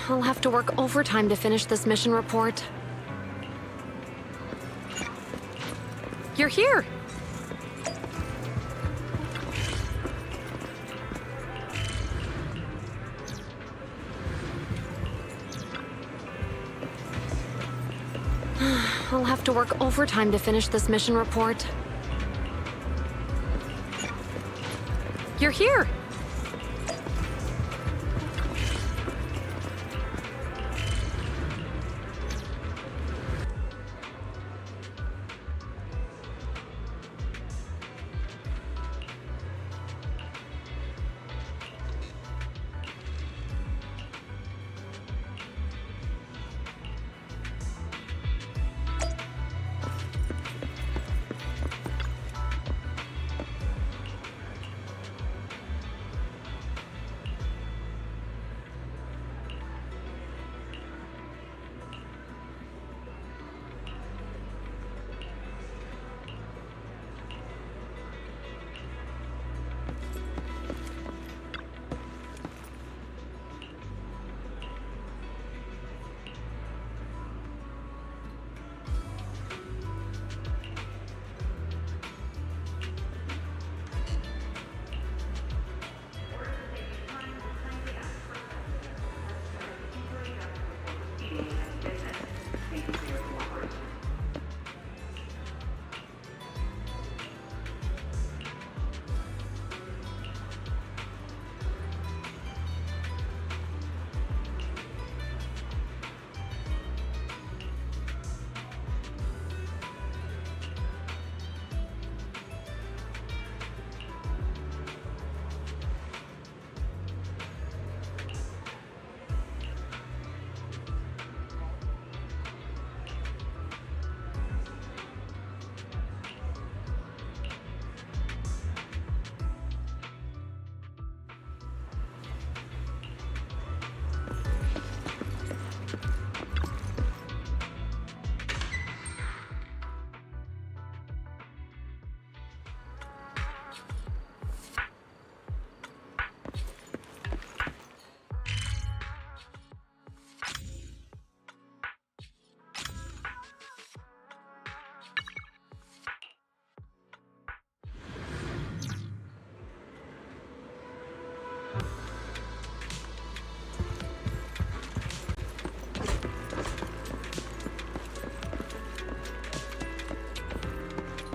I'll have to work overtime to finish this mission report. You're here! I'll have to work overtime to finish this mission report. You're here!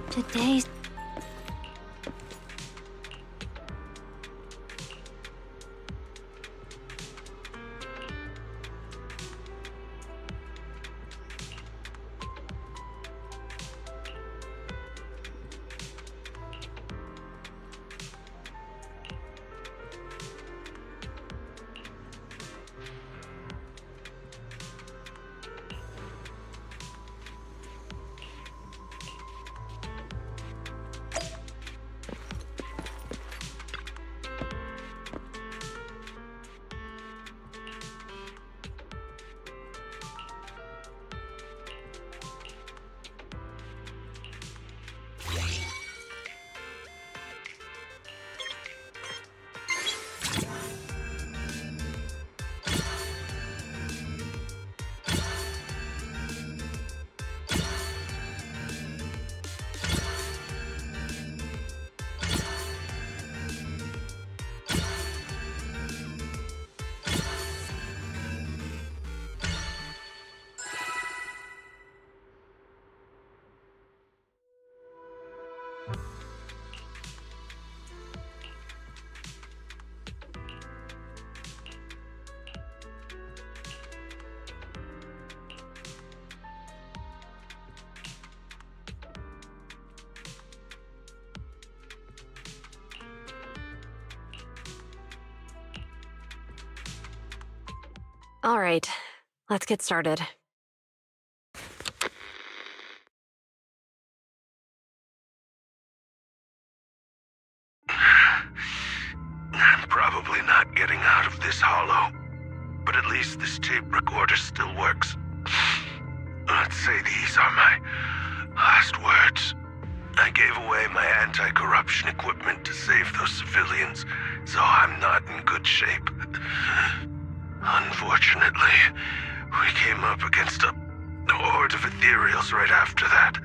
Today's... All right, let's get started. I'm probably not getting out of this hollow, but at least this tape recorder still works. Let's say these are my last words. I gave away my anti-corruption equipment to save those civilians, so I'm not in good shape. Unfortunately, we came up against a horde of ethereals right after that.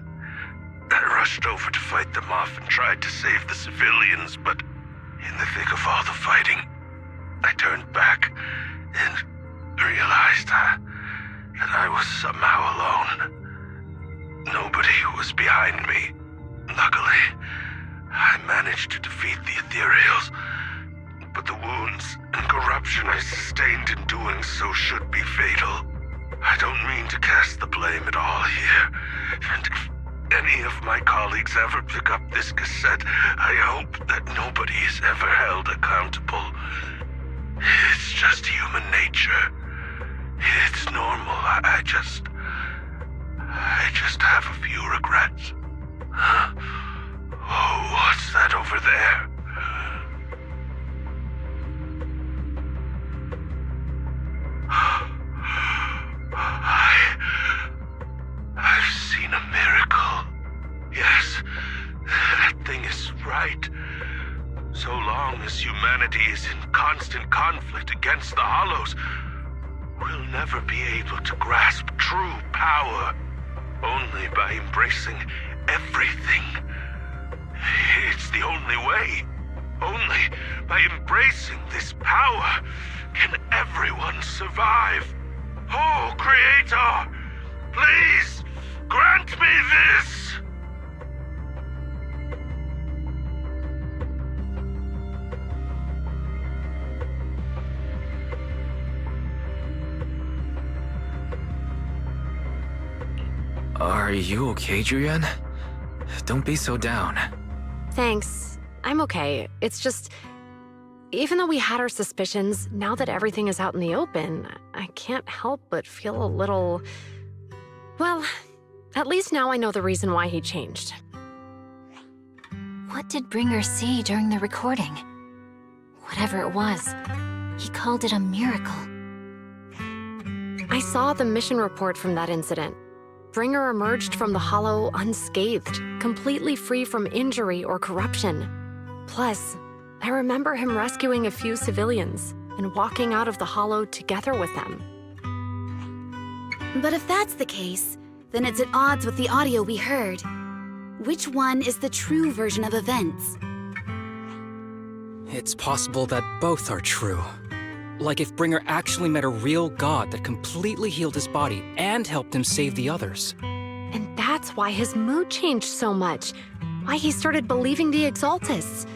I rushed over to fight them off and tried to save the civilians, but in the thick of all the fighting, I turned back and realized that I was somehow alone. Nobody was behind me. Luckily, I managed to defeat the ethereals, but the wounds and corruption I sustained in doing so should be fatal. I don't mean to cast the blame at all here, and if any of my colleagues ever pick up this cassette, I hope that nobody is ever held accountable. It's just human nature. It's normal. I just have a few regrets. Oh, what's that over there? I've seen a miracle. Yes, that thing is right. So long as humanity is in constant conflict against the Hollows, we'll never be able to grasp true power. Only by embracing everything. It's the only way. Only by embracing this power can everyone survive. Oh, Creator, please grant me this! Are you okay, Julian? Don't be so down. Thanks. I'm okay. It's just, even though we had our suspicions, now that everything is out in the open, I can't help but feel a little... Well, at least now I know the reason why he changed. What did Bringer see during the recording? Whatever it was, he called it a miracle. I saw the mission report from that incident. Bringer emerged from the Hollow unscathed, completely free from injury or corruption. Plus, I remember him rescuing a few civilians and walking out of the Hollow together with them. But if that's the case, then it's at odds with the audio we heard. Which one is the true version of events? It's possible that both are true. Like if Bringer actually met a real god that completely healed his body and helped him save the others. And that's why his mood changed so much. Why he started believing the Exaltists.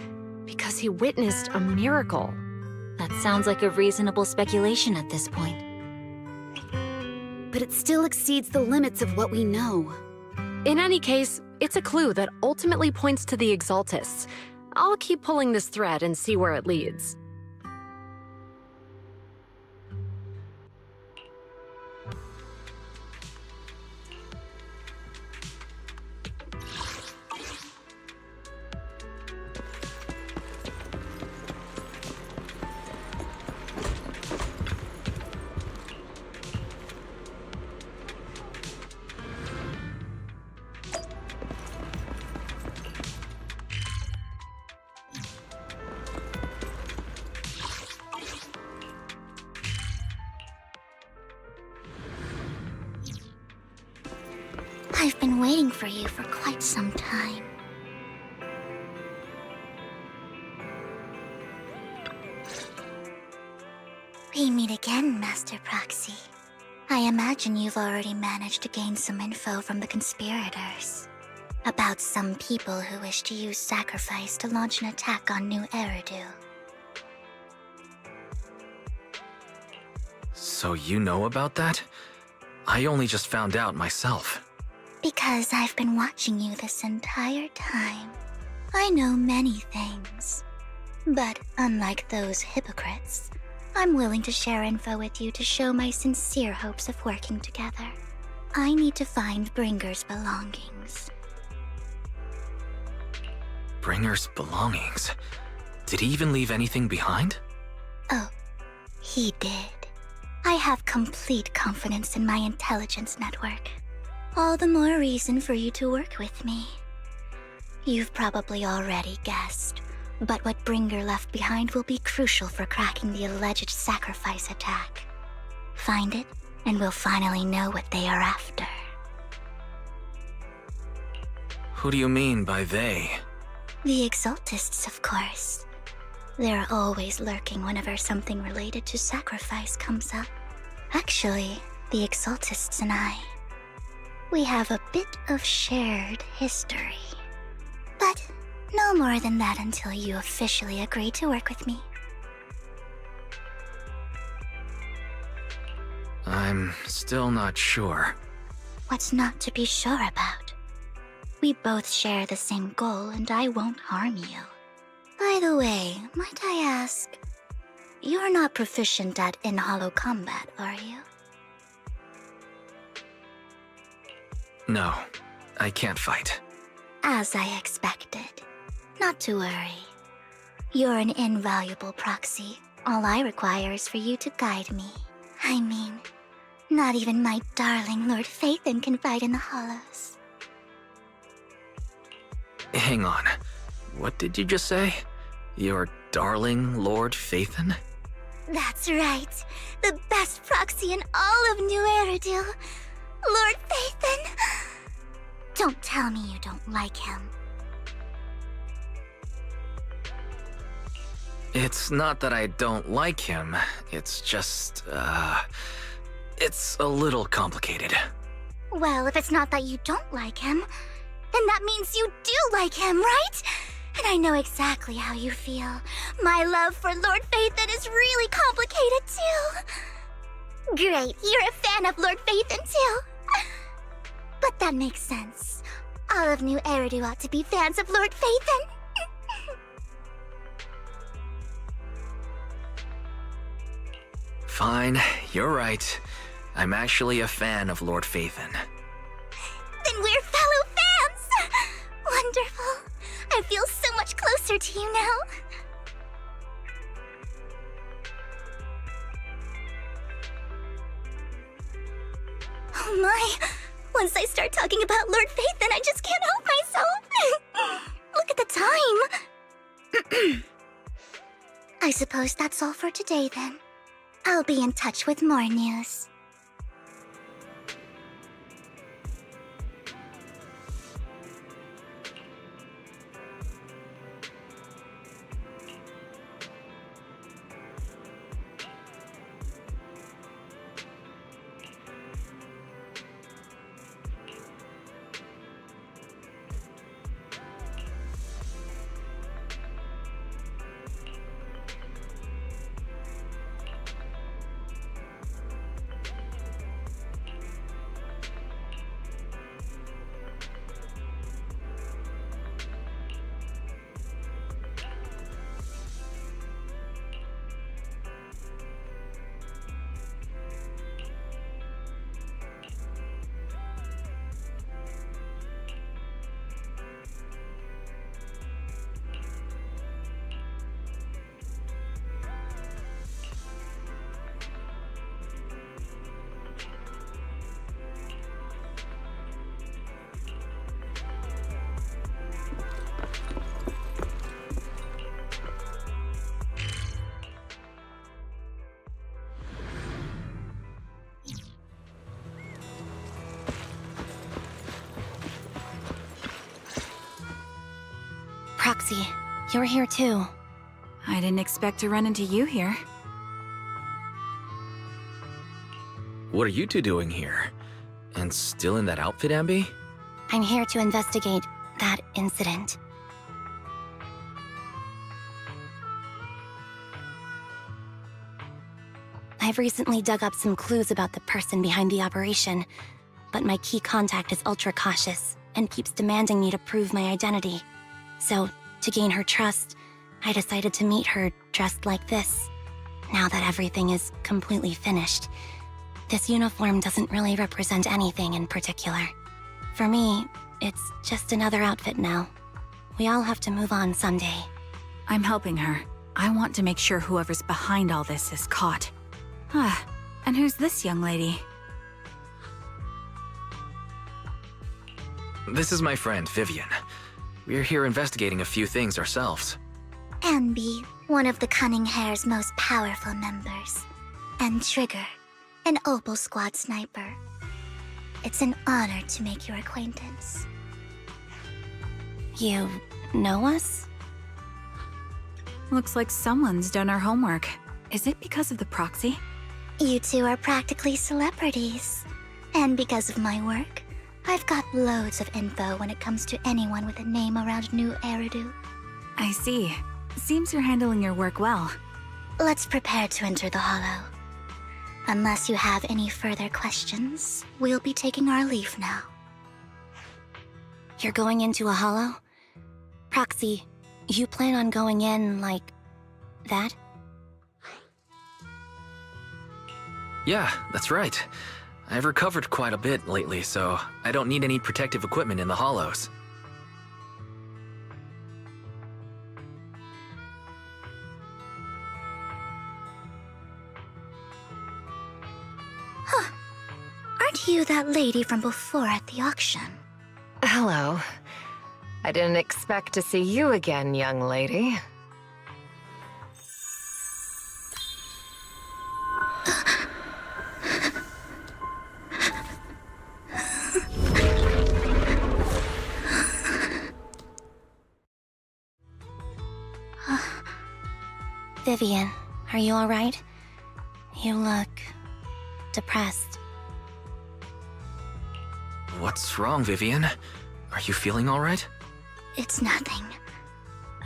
Because he witnessed a miracle. That sounds like a reasonable speculation at this point. But it still exceeds the limits of what we know. In any case, it's a clue that ultimately points to the Exaltists. I'll keep pulling this thread and see where it leads. I've been waiting for you for quite some time. We meet again, Master Proxy. I imagine you've already managed to gain some info from the conspirators. About some people who wish to use sacrifice to launch an attack on New Eridu. So you know about that? I only just found out myself. Because I've been watching you this entire time. I know many things. But unlike those hypocrites, I'm willing to share info with you to show my sincere hopes of working together. I need to find Bringer's belongings. Bringer's belongings? Did he even leave anything behind? Oh, he did. I have complete confidence in my intelligence network. All the more reason for you to work with me. You've probably already guessed, but what Bringer left behind will be crucial for cracking the alleged sacrifice attack. find it, and we'll finally know what they are after. Who do you mean by they? The Exaltists, of course. They're always lurking whenever something related to sacrifice comes up. Actually, the Exaltists and I, we have a bit of shared history. But no more than that until you officially agree to work with me. I'm still not sure. What's not to be sure about? We both share the same goal, and I won't harm you. By the way, might I ask, you're not proficient at in-hollow combat, are you? No, I can't fight. As I expected. Not to worry. You're an invaluable proxy. All I require is for you to guide me. I mean, not even my darling Lord Phaethon can fight in the hollows. Hang on. What did you just say? Your darling Lord Phaethon? That's right. The best proxy in all of New Eridu. Lord Phaethon. Don't tell me you don't like him. It's not that I don't like him. It's just, it's a little complicated. Well, if it's not that you don't like him, then that means you do like him, right? And I know exactly how you feel. My love for Lord Phaethon is really complicated too. Great, you're a fan of Lord Phaethon too. But that makes sense. All of New Eridu ought to be fans of Lord Phaethon. Fine, you're right. I'm actually a fan of Lord Phaethon. Then we're fellow fans! Wonderful. I feel so much closer to you now. Oh my! Once I start talking about Lord Phaethon, I just can't help myself! Look at the time! I suppose that's all for today then. I'll be in touch with more news. Proxy, you're here too. I didn't expect to run into you here. What are you two doing here? And still in that outfit, Ambi? I'm here to investigate that incident. I've recently dug up some clues about the person behind the operation, but my key contact is ultra cautious and keeps demanding me to prove my identity. So, to gain her trust, I decided to meet her dressed like this. Now that everything is completely finished, this uniform doesn't really represent anything in particular. For me, it's just another outfit now. We all have to move on someday. I'm helping her. I want to make sure whoever's behind all this is caught. Ah, and who's this young lady? This is my friend, Vivian. We're here investigating a few things ourselves. Ambi, one of the Cunning Hair's most powerful members. And Trigger, an Opal Squad sniper. It's an honor to make your acquaintance. You know us? Looks like someone's done our homework. Is it because of the proxy? You two are practically celebrities. And because of my work, I've got loads of info when it comes to anyone with a name around New Eridu. I see. Seems you're handling your work well. Let's prepare to enter the Hollow. Unless you have any further questions, we'll be taking our leave now. You're going into a hollow? Proxy, you plan on going in like that? Yeah, that's right. I've recovered quite a bit lately, so I don't need any protective equipment in the hollows. Aren't you that lady from before at the auction? Hello. I didn't expect to see you again, young lady. Vivian, are you alright? You look depressed. What's wrong, Vivian? Are you feeling all right? It's nothing.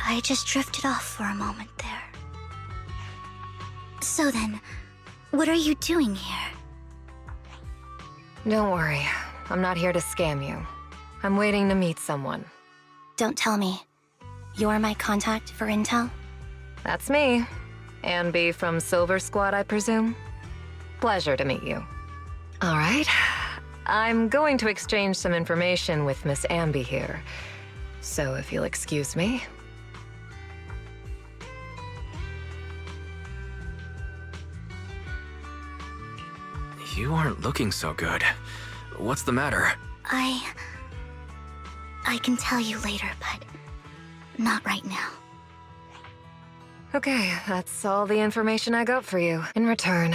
I just drifted off for a moment there. So then, what are you doing here? Don't worry. I'm not here to scam you. I'm waiting to meet someone. Don't tell me. You're my contact for intel? That's me. Ambi from Silver Squad, I presume? Pleasure to meet you. All right. I'm going to exchange some information with Miss Ambi here. So if you'll excuse me. You aren't looking so good. What's the matter? I can tell you later, but not right now. Okay, that's all the information I got for you. In return,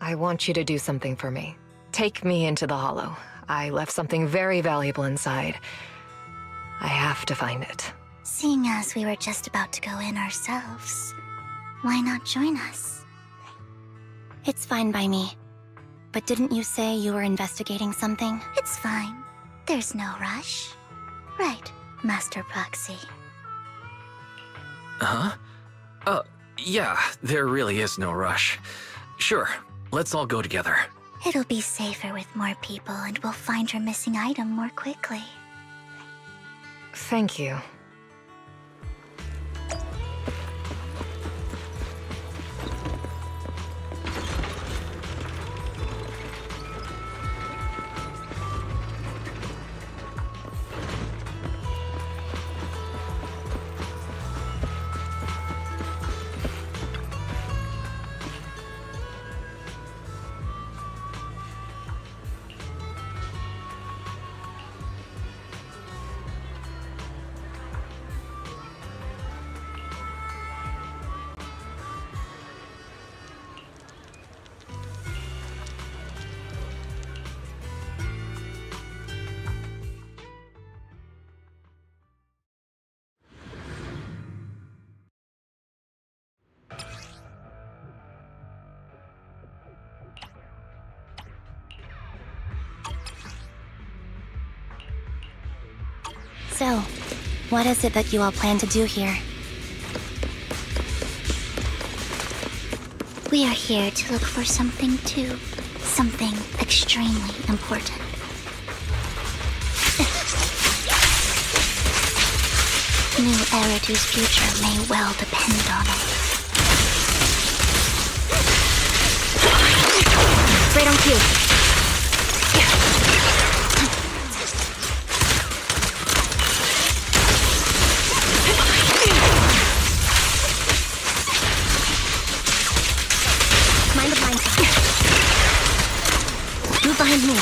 I want you to do something for me. Take me into the Hollow. I left something very valuable inside. I have to find it. Seeing as we were just about to go in ourselves, why not join us? It's fine by me. But didn't you say you were investigating something? It's fine. There's no rush. Right, Master Proxy. Huh? Yeah, there really is no rush. Sure, let's all go together. It'll be safer with more people and we'll find your missing item more quickly. Thank you. So, what is it that you all plan to do here? We are here to look for something too. Something extremely important. New Eridu's future may well depend on it. Right on cue. Mind the blind. Move behind me.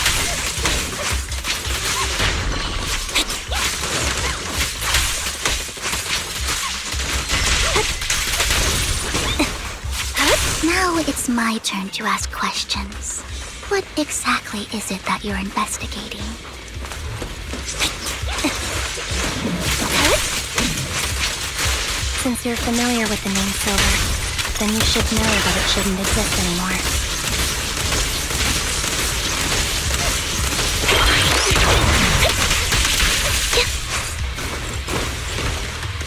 Now it's it's my turn to ask questions. What exactly is it that you're investigating? Since you're familiar with the name Silver, then you should know that it shouldn't exist anymore.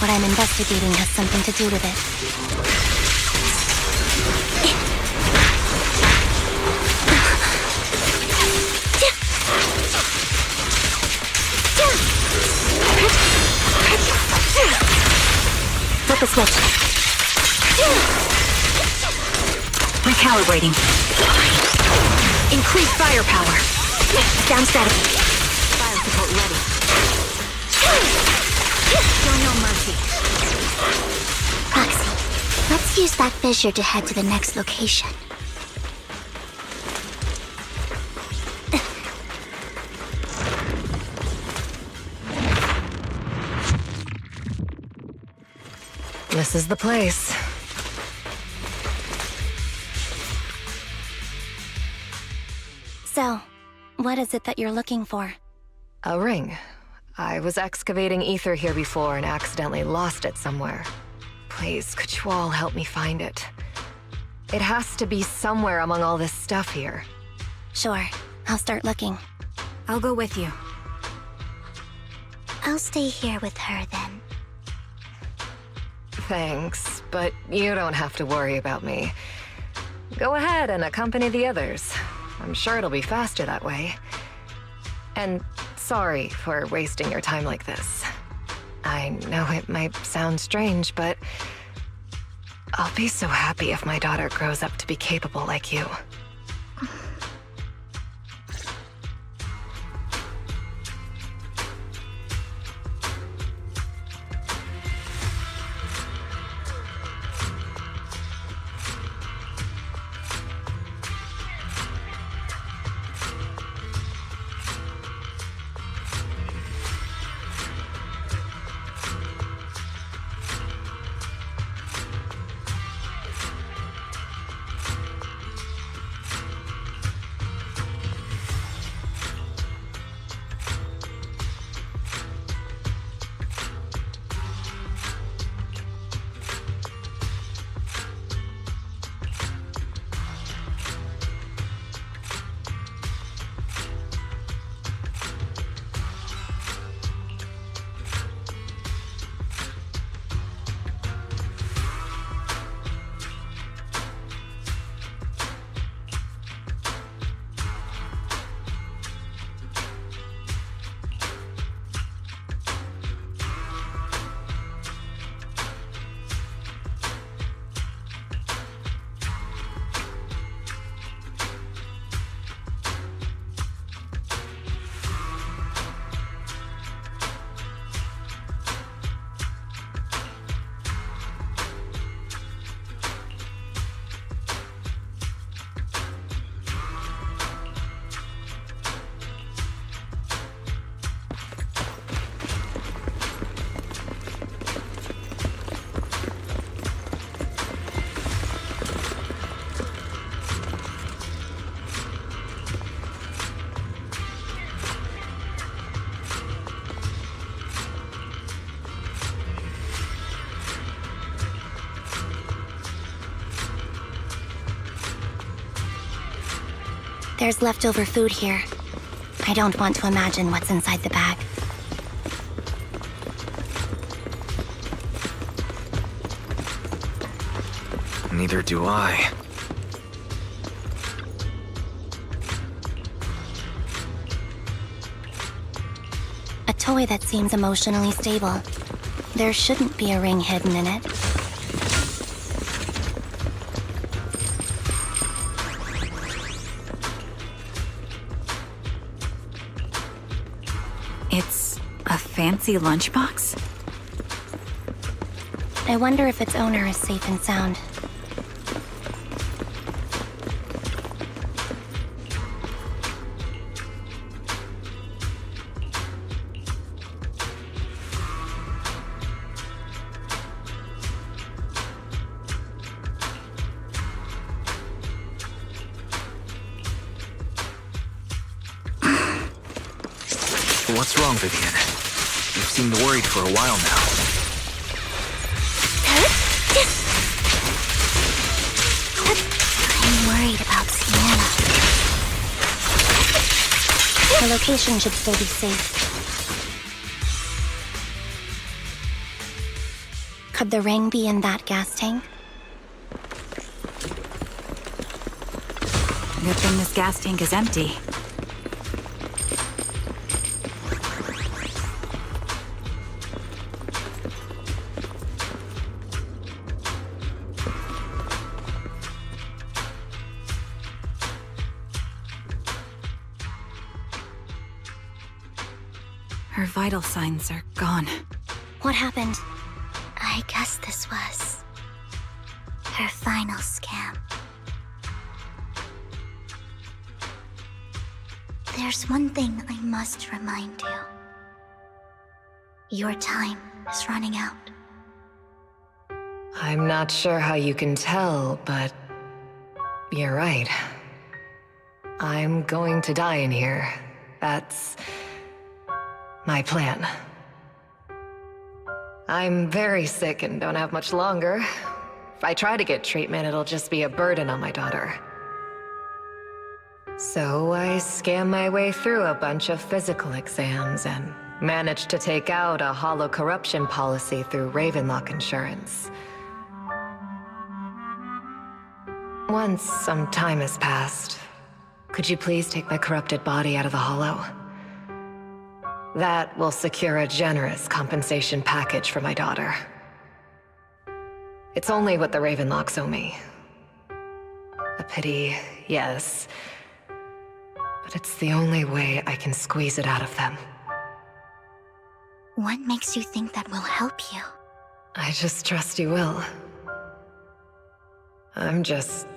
What I'm investigating has something to do with it. Flip a switch. Recalibrating. Increase firepower. Down strategy. Fire support ready. Show no mercy. Proxy, let's use that fissure to head to the next location. This is the place. So, what is it that you're looking for? A ring. I was excavating ether here before and accidentally lost it somewhere. Please, could you all help me find it? It has to be somewhere among all this stuff here. Sure, I'll start looking. I'll go with you. I'll stay here with her then. Thanks, but you don't have to worry about me. Go ahead and accompany the others. I'm sure it'll be faster that way. And sorry for wasting your time like this. I know it might sound strange, but I'll be so happy if my daughter grows up to be capable like you. There's leftover food here. I don't want to imagine what's inside the bag. Neither do I. A toy that seems emotionally stable. There shouldn't be a ring hidden in it. It's a fancy lunchbox? I wonder if its owner is safe and sound. What's wrong, Vivian? You seemed worried for a while now. I'm worried about Sienna. Her location should still be safe. Could the ring be in that gas tank? Good thing this gas tank is empty. Her vital signs are gone. What happened? I guess this was her final scam. There's one thing I must remind you. Your time is running out. I'm not sure how you can tell, but you're right. I'm going to die in here. That's my plan. I'm very sick and don't have much longer. If I try to get treatment, it'll just be a burden on my daughter. So I scam my way through a bunch of physical exams and managed to take out a hollow corruption policy through Ravenlock Insurance. Once some time has passed, could you please take my corrupted body out of the hollow? That will secure a generous compensation package for my daughter. It's only what the Ravenlocks owe me. A pity, yes. But it's the only way I can squeeze it out of them. What makes you think that will help you? I just trust you will. I'm just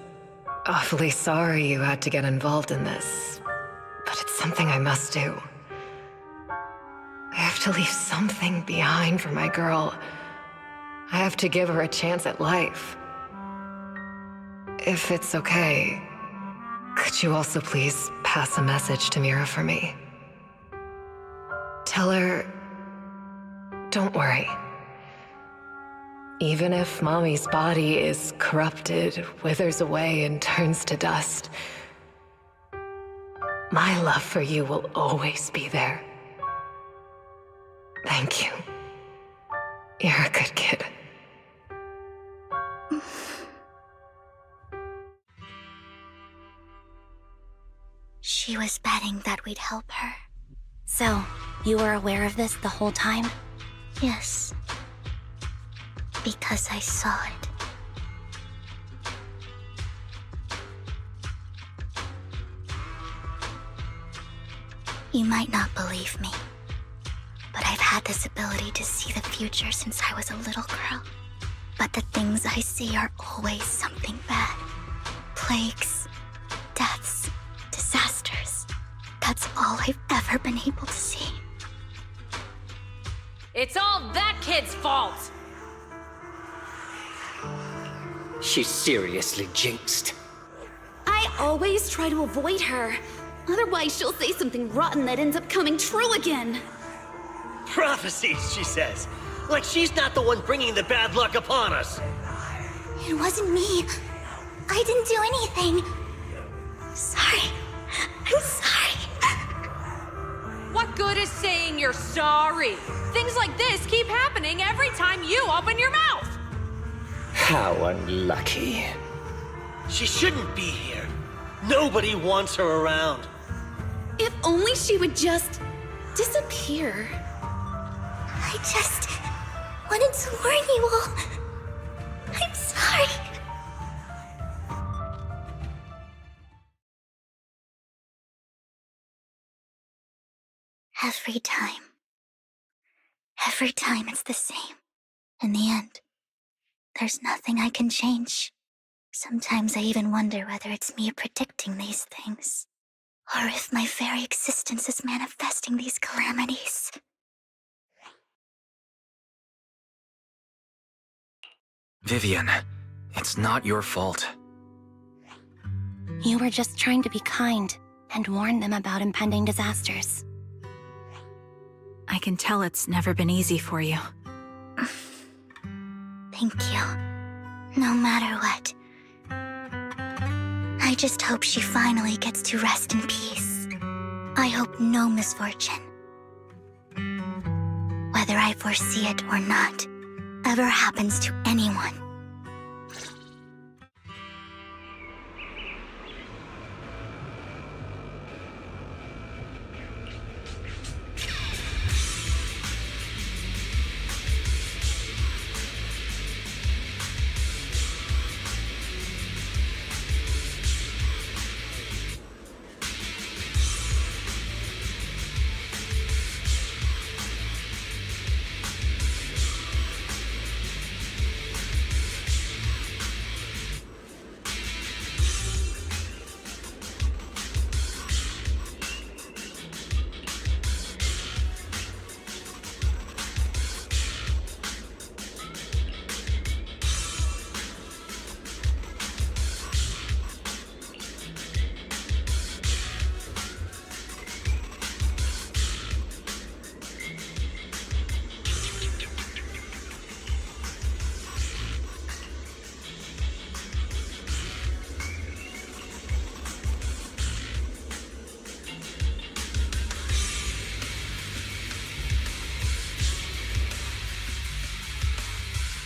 awfully sorry you had to get involved in this. But it's something I must do. I have to leave something behind for my girl. I have to give her a chance at life. If it's okay, could you also please pass a message to Mira for me? Tell her, don't worry. Even if Mommy's body is corrupted, withers away, and turns to dust, my love for you will always be there. Thank you. You're a good kid. She was betting that we'd help her. So, you were aware of this the whole time? Yes. Because I saw it. You might not believe me, but I've had this ability to see the future since I was a little girl. But the things I see are always something bad. Plagues, deaths, disasters. That's all I've ever been able to see. It's all that kid's fault! She's seriously jinxed. I always try to avoid her. Otherwise, she'll say something rotten that ends up coming true again. Prophecies, she says. Like she's not the one bringing the bad luck upon us. It wasn't me. I didn't do anything. Sorry. I'm sorry. What good is saying you're sorry? Things like this keep happening every time you open your mouth! How unlucky. She shouldn't be here. Nobody wants her around. If only she would just disappear. I just wanted to warn you all. I'm sorry. Every time it's the same. In the end, there's nothing I can change. Sometimes I even wonder whether it's me predicting these things, or if my very existence is manifesting these calamities. Vivian, it's not your fault. You were just trying to be kind and warn them about impending disasters. I can tell it's never been easy for you. Thank you. No matter what. I just hope she finally gets to rest in peace. I hope no misfortune, whether I foresee it or not, ever happens to anyone.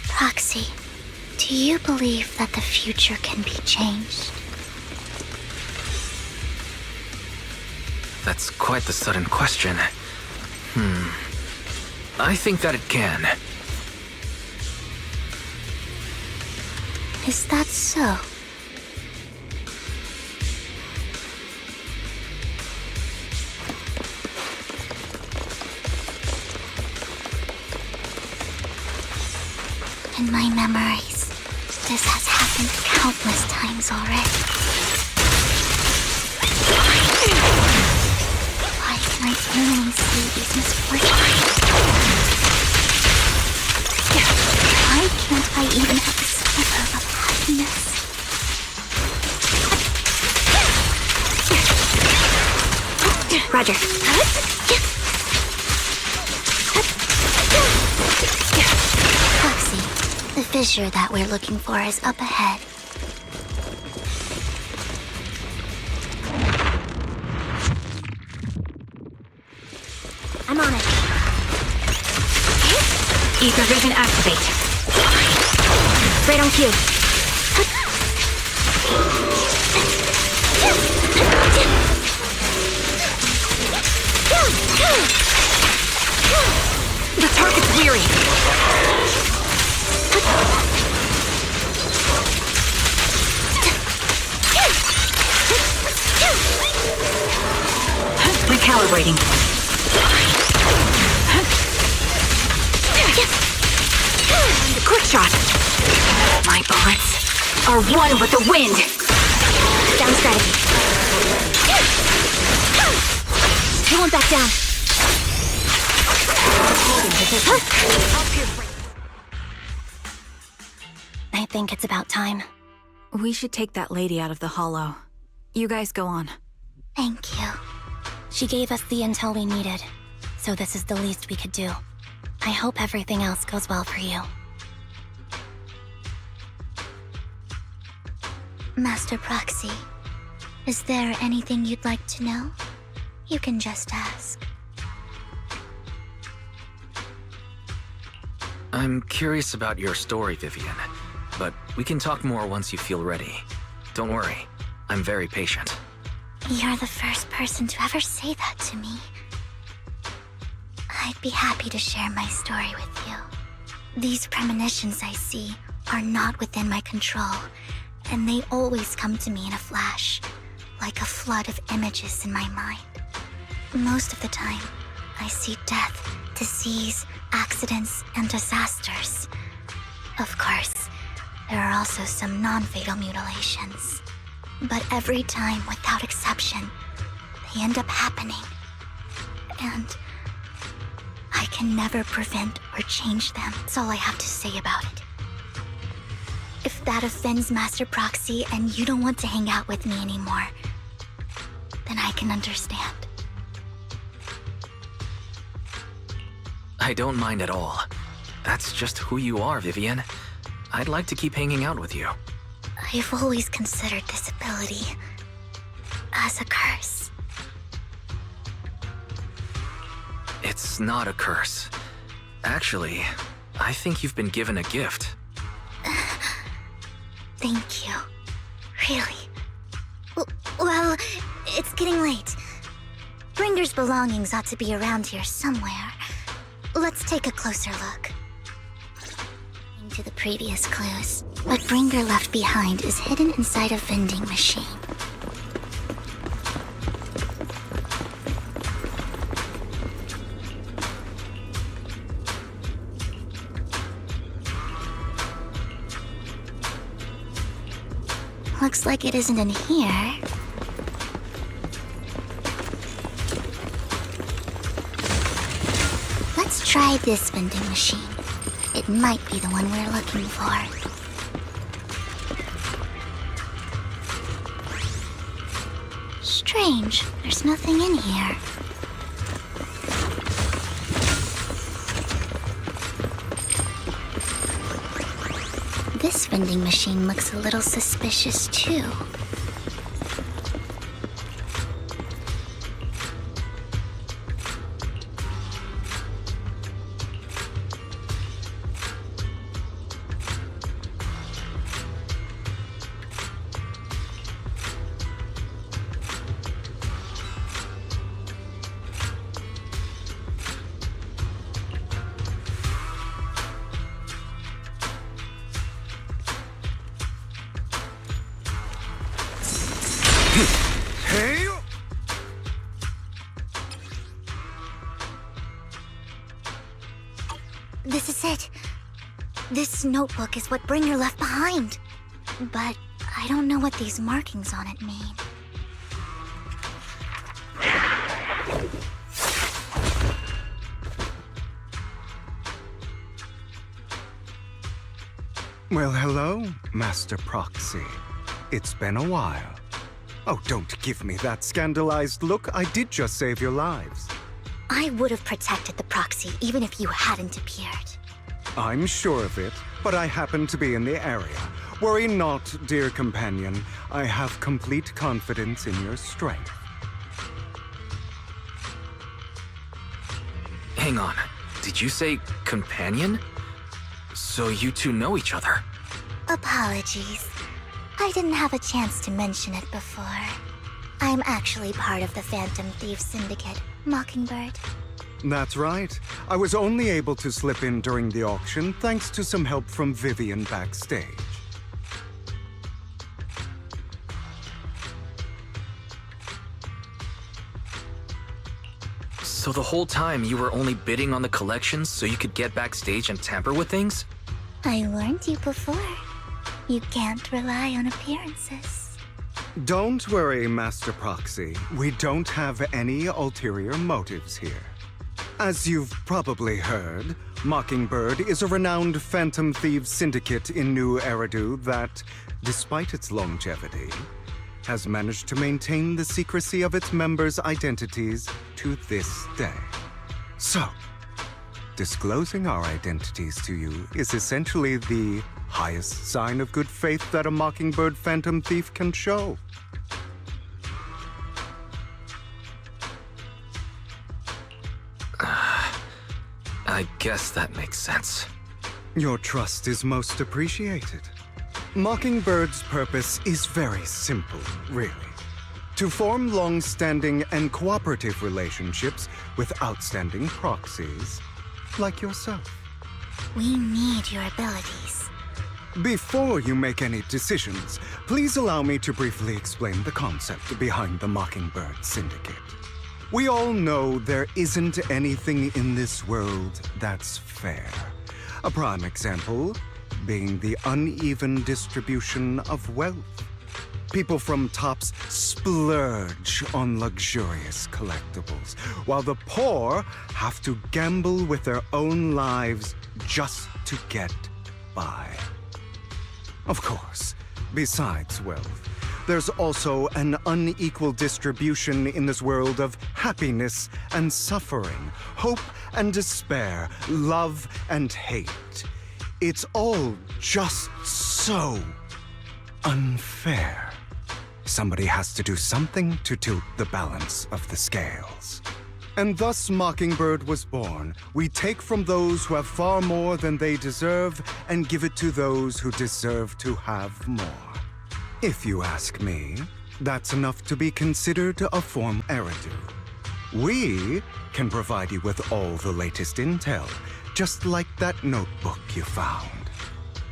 Proxy, do you believe that the future can be changed? That's quite the sudden question. I think that it can. Is that so? In my memories, this has happened countless times already. Why can I only see these misfortunes? Why can't I even have a sliver of happiness? Roger. Proxy, the fissure that we're looking for is up ahead. I'm on it. Ether vision activate. Right on cue. The target's weary. Recalibrating. Quick shot. My bullets are one with the wind. Down strategy. You won't back down. I think it's about time. We should take that lady out of the hollow. You guys go on. Thank you. She gave us the intel we needed, so this is the least we could do. I hope everything else goes well for you. Master Proxy, is there anything you'd like to know? You can just ask. I'm curious about your story, Vivian, but we can talk more once you feel ready. Don't worry, I'm very patient. You're the first person to ever say that to me. I'd be happy to share my story with you. These premonitions I see are not within my control, and they always come to me in a flash, like a flood of images in my mind. Most of the time, I see death, disease, accidents, and disasters. Of course, there are also some non-fatal mutilations. But every time, without exception, they end up happening. And I can never prevent or change them. That's all I have to say about it. If that offends Master Proxy and you don't want to hang out with me anymore, then I can understand. I don't mind at all. That's just who you are, Vivian. I'd like to keep hanging out with you. I've always considered this ability as a curse. It's not a curse. Actually, I think you've been given a gift. Thank you. Really. Well, it's getting late. Bringer's belongings ought to be around here somewhere. Let's take a closer look. To the previous clues. What Bringer left behind is hidden inside a vending machine. Looks like it isn't in here. Let's try this vending machine. It might be the one we're looking for. Strange, there's nothing in here. This vending machine looks a little suspicious too. Hey! This is it. This notebook is what Bringer left behind. But I don't know what these markings on it mean. Well, hello, Master Proxy. It's been a while. Oh, don't give me that scandalized look. I did just save your lives. I would have protected the proxy even if you hadn't appeared. I'm sure of it, but I happen to be in the area. Worry not, dear companion. I have complete confidence in your strength. Hang on. Did you say companion? So you two know each other? Apologies. I didn't have a chance to mention it before. I'm actually part of the Phantom Thieves Syndicate, Mockingbird. That's right. I was only able to slip in during the auction thanks to some help from Vivian backstage. So the whole time you were only bidding on the collections so you could get backstage and tamper with things? I warned you before. You can't rely on appearances. Don't worry, Master Proxy. We don't have any ulterior motives here. As you've probably heard, Mockingbird is a renowned Phantom Thieves syndicate in New Eridu that, despite its longevity, has managed to maintain the secrecy of its members' identities to this day. So, disclosing our identities to you is essentially the highest sign of good faith that a Mockingbird Phantom Thief can show. I guess that makes sense. Your trust is most appreciated. Mockingbird's purpose is very simple, really. To form long-standing and cooperative relationships with outstanding proxies, like yourself. We need your abilities. Before you make any decisions, please allow me to briefly explain the concept behind the Mockingbird Syndicate. We all know there isn't anything in this world that's fair. A prime example being the uneven distribution of wealth. People from tops splurge on luxurious collectibles, while the poor have to gamble with their own lives just to get by. Of course, besides wealth, there's also an unequal distribution in this world of happiness and suffering, hope and despair, love and hate. It's all just so unfair. Somebody has to do something to tilt the balance of the scales. And thus Mockingbird was born. We take from those who have far more than they deserve and give it to those who deserve to have more. If you ask me, that's enough to be considered a form Eridu. We can provide you with all the latest intel, just like that notebook you found.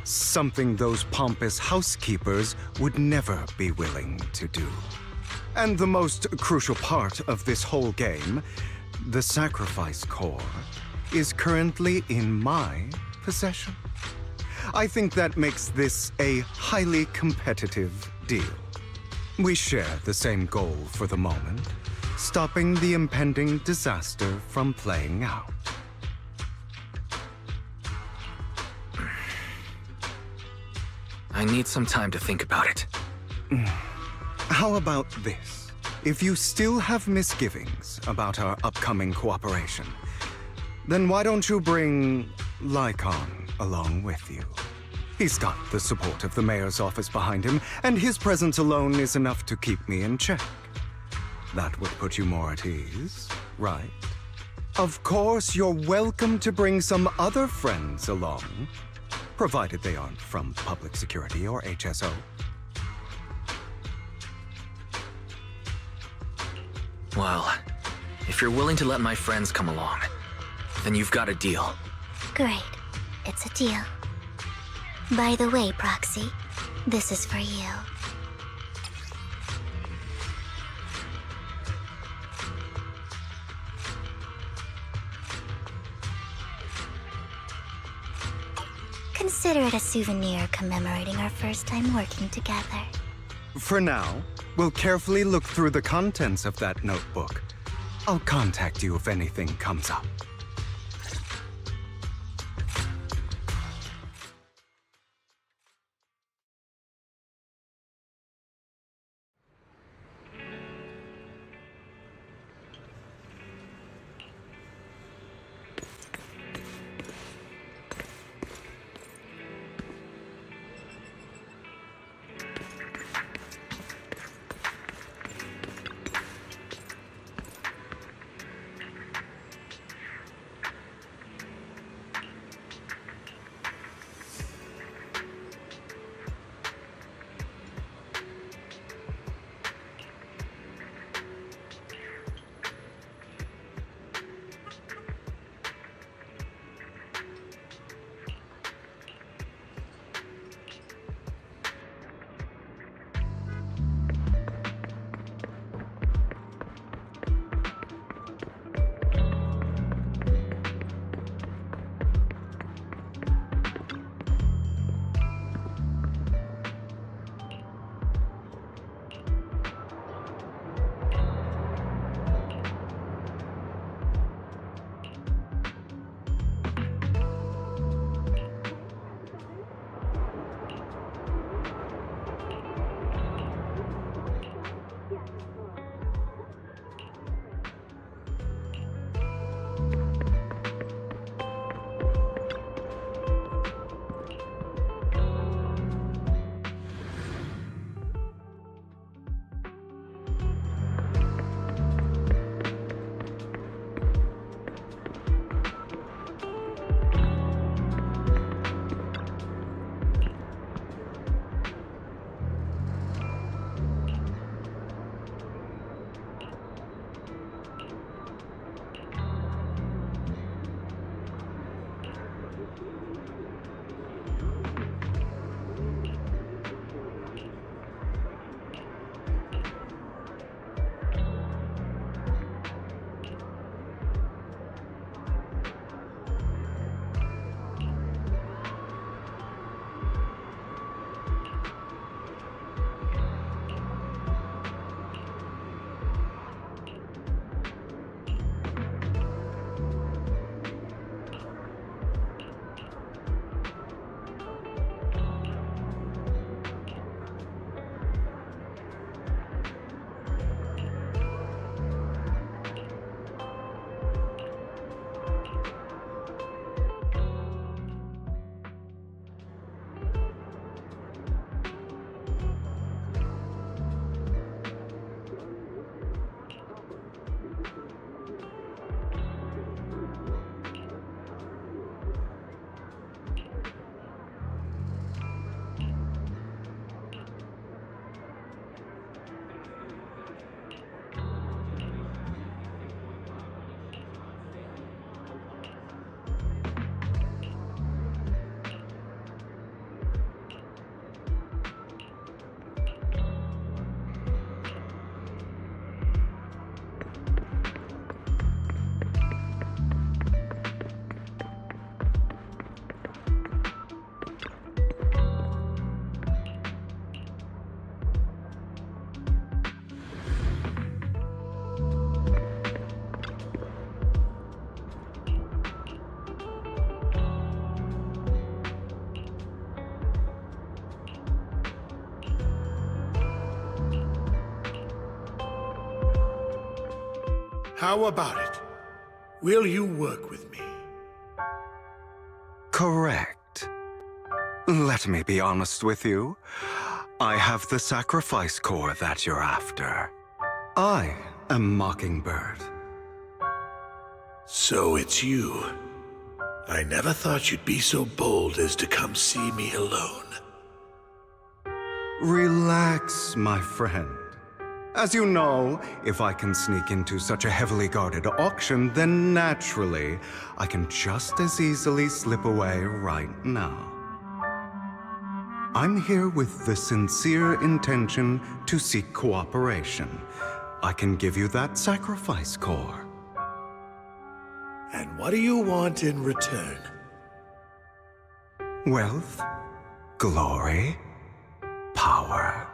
Something those pompous housekeepers would never be willing to do. And the most crucial part of this whole game, the sacrifice core, is currently in my possession. I think that makes this a highly competitive deal. We share the same goal for the moment, stopping the impending disaster from playing out. I need some time to think about it. How about this? If you still have misgivings about our upcoming cooperation, then why don't you bring Lycon along with you? He's got the support of the mayor's office behind him, and his presence alone is enough to keep me in check. That would put you more at ease, right? Of course, you're welcome to bring some other friends along, provided they aren't from Public Security or HSO. Well, if you're willing to let my friends come along, then you've got a deal. Great. It's a deal. By the way, Proxy, this is for you. Consider it a souvenir commemorating our first time working together. For now, we'll carefully look through the contents of that notebook. I'll contact you if anything comes up. How about it? Will you work with me? Correct. Let me be honest with you. I have the sacrifice core that you're after. I am Mockingbird. So it's you. I never thought you'd be so bold as to come see me alone. Relax, my friend. As you know, if I can sneak into such a heavily guarded auction, then naturally, I can just as easily slip away right now. I'm here with the sincere intention to seek cooperation. I can give you that sacrifice core. And what do you want in return? Wealth, glory, power.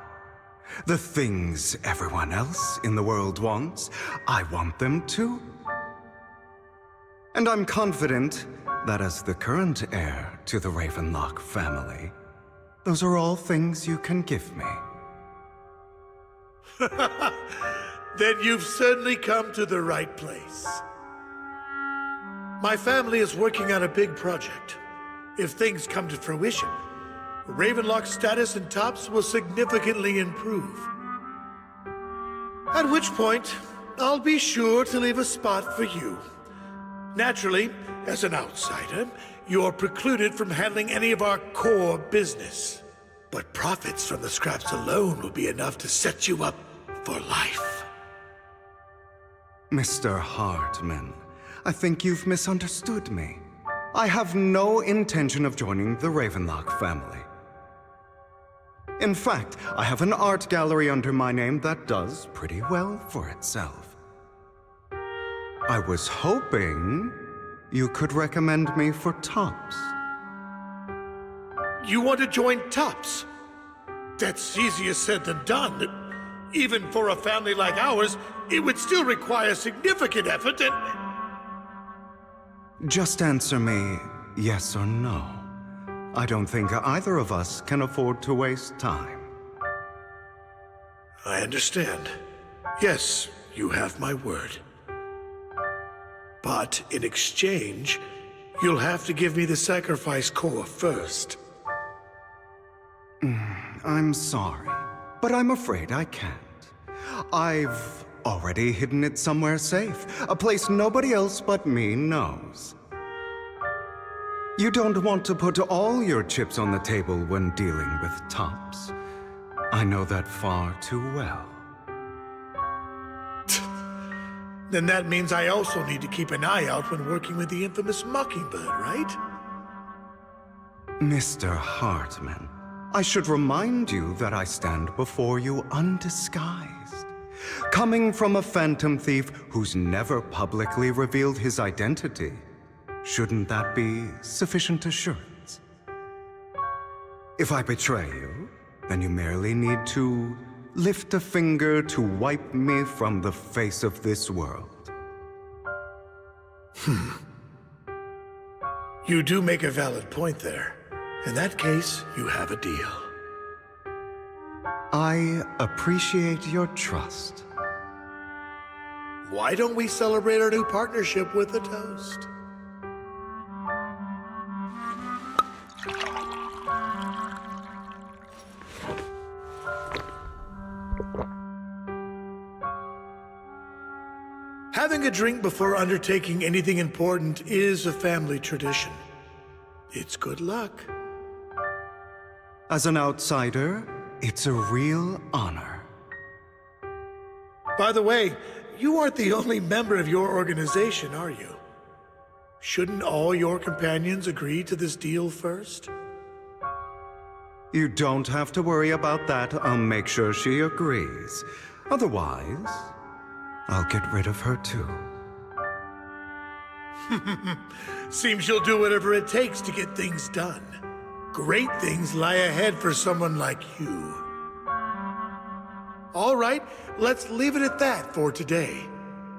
The things everyone else in the world wants, I want them too. And I'm confident that as the current heir to the Ravenlock family, those are all things you can give me. Then you've certainly come to the right place. My family is working on a big project. If things come to fruition, Ravenlock's status in Tops will significantly improve. At which point, I'll be sure to leave a spot for you. Naturally, as an outsider, you're precluded from handling any of our core business. But profits from the scraps alone will be enough to set you up for life. Mr. Hartman, I think you've misunderstood me. I have no intention of joining the Ravenlock family. In fact, I have an art gallery under my name that does pretty well for itself. I was hoping you could recommend me for Tops. You want to join Tops? That's easier said than done. Even for a family like ours, it would still require significant effort and... Just answer me yes or no. I don't think either of us can afford to waste time. I understand. Yes, you have my word. But in exchange, you'll have to give me the sacrifice core first. I'm sorry, but I'm afraid I can't. I've already hidden it somewhere safe, a place nobody else but me knows. You don't want to put all your chips on the table when dealing with Tops. I know that far too well. Then that means I also need to keep an eye out when working with the infamous Mockingbird, right? Mr. Hartman, I should remind you that I stand before you undisguised. Coming from a phantom thief who's never publicly revealed his identity, shouldn't that be sufficient assurance? If I betray you, then you merely need to lift a finger to wipe me from the face of this world. You do make a valid point there. In that case, you have a deal. I appreciate your trust. Why don't we celebrate our new partnership with a toast? Having a drink before undertaking anything important is a family tradition. It's good luck. As an outsider, it's a real honor. By the way, you aren't the only member of your organization, are you? Shouldn't all your companions agree to this deal first? You don't have to worry about that. I'll make sure she agrees. Otherwise, I'll get rid of her too. Seems you'll do whatever it takes to get things done. Great things lie ahead for someone like you. All right, let's leave it at that for today.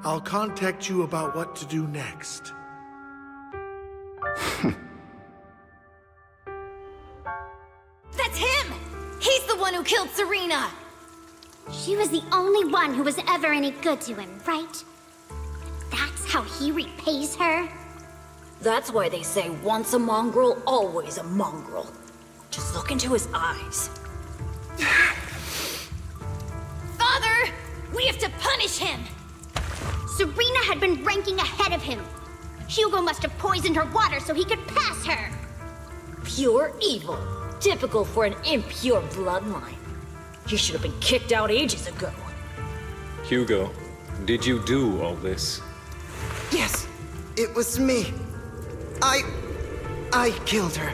I'll contact you about what to do next. That's him! He's the one who killed Serena! She was the only one who was ever any good to him, right? how he repays her? That's why they say once a mongrel, always a mongrel. Just look into his eyes. Father! We have to punish him! Serena had been ranking ahead of him. Hugo must have poisoned her water so he could pass her. Pure evil. Typical for an impure bloodline. He should have been kicked out ages ago. Hugo, did you do all this? Yes, it was me. I killed her.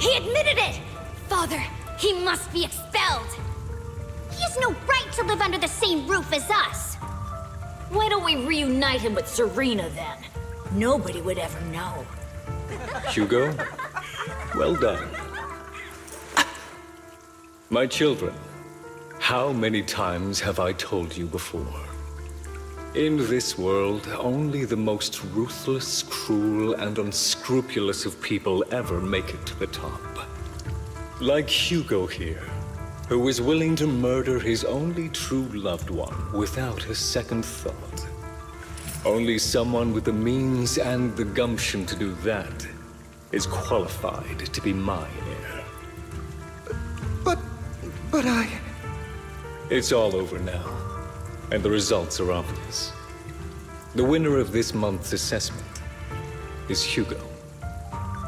He admitted it! Father, he must be expelled! He has no right to live under the same roof as us! Why don't we reunite him with Serena then? Nobody would ever know. Hugo, well done. My children, how many times have I told you before? In this world, only the most ruthless, cruel, and unscrupulous of people ever make it to the top. Like Hugo here, who was willing to murder his only true loved one without a second thought. Only someone with the means and the gumption to do that is qualified to be my heir. But I... It's all over now, and the results are obvious. The winner of this month's assessment is Hugo.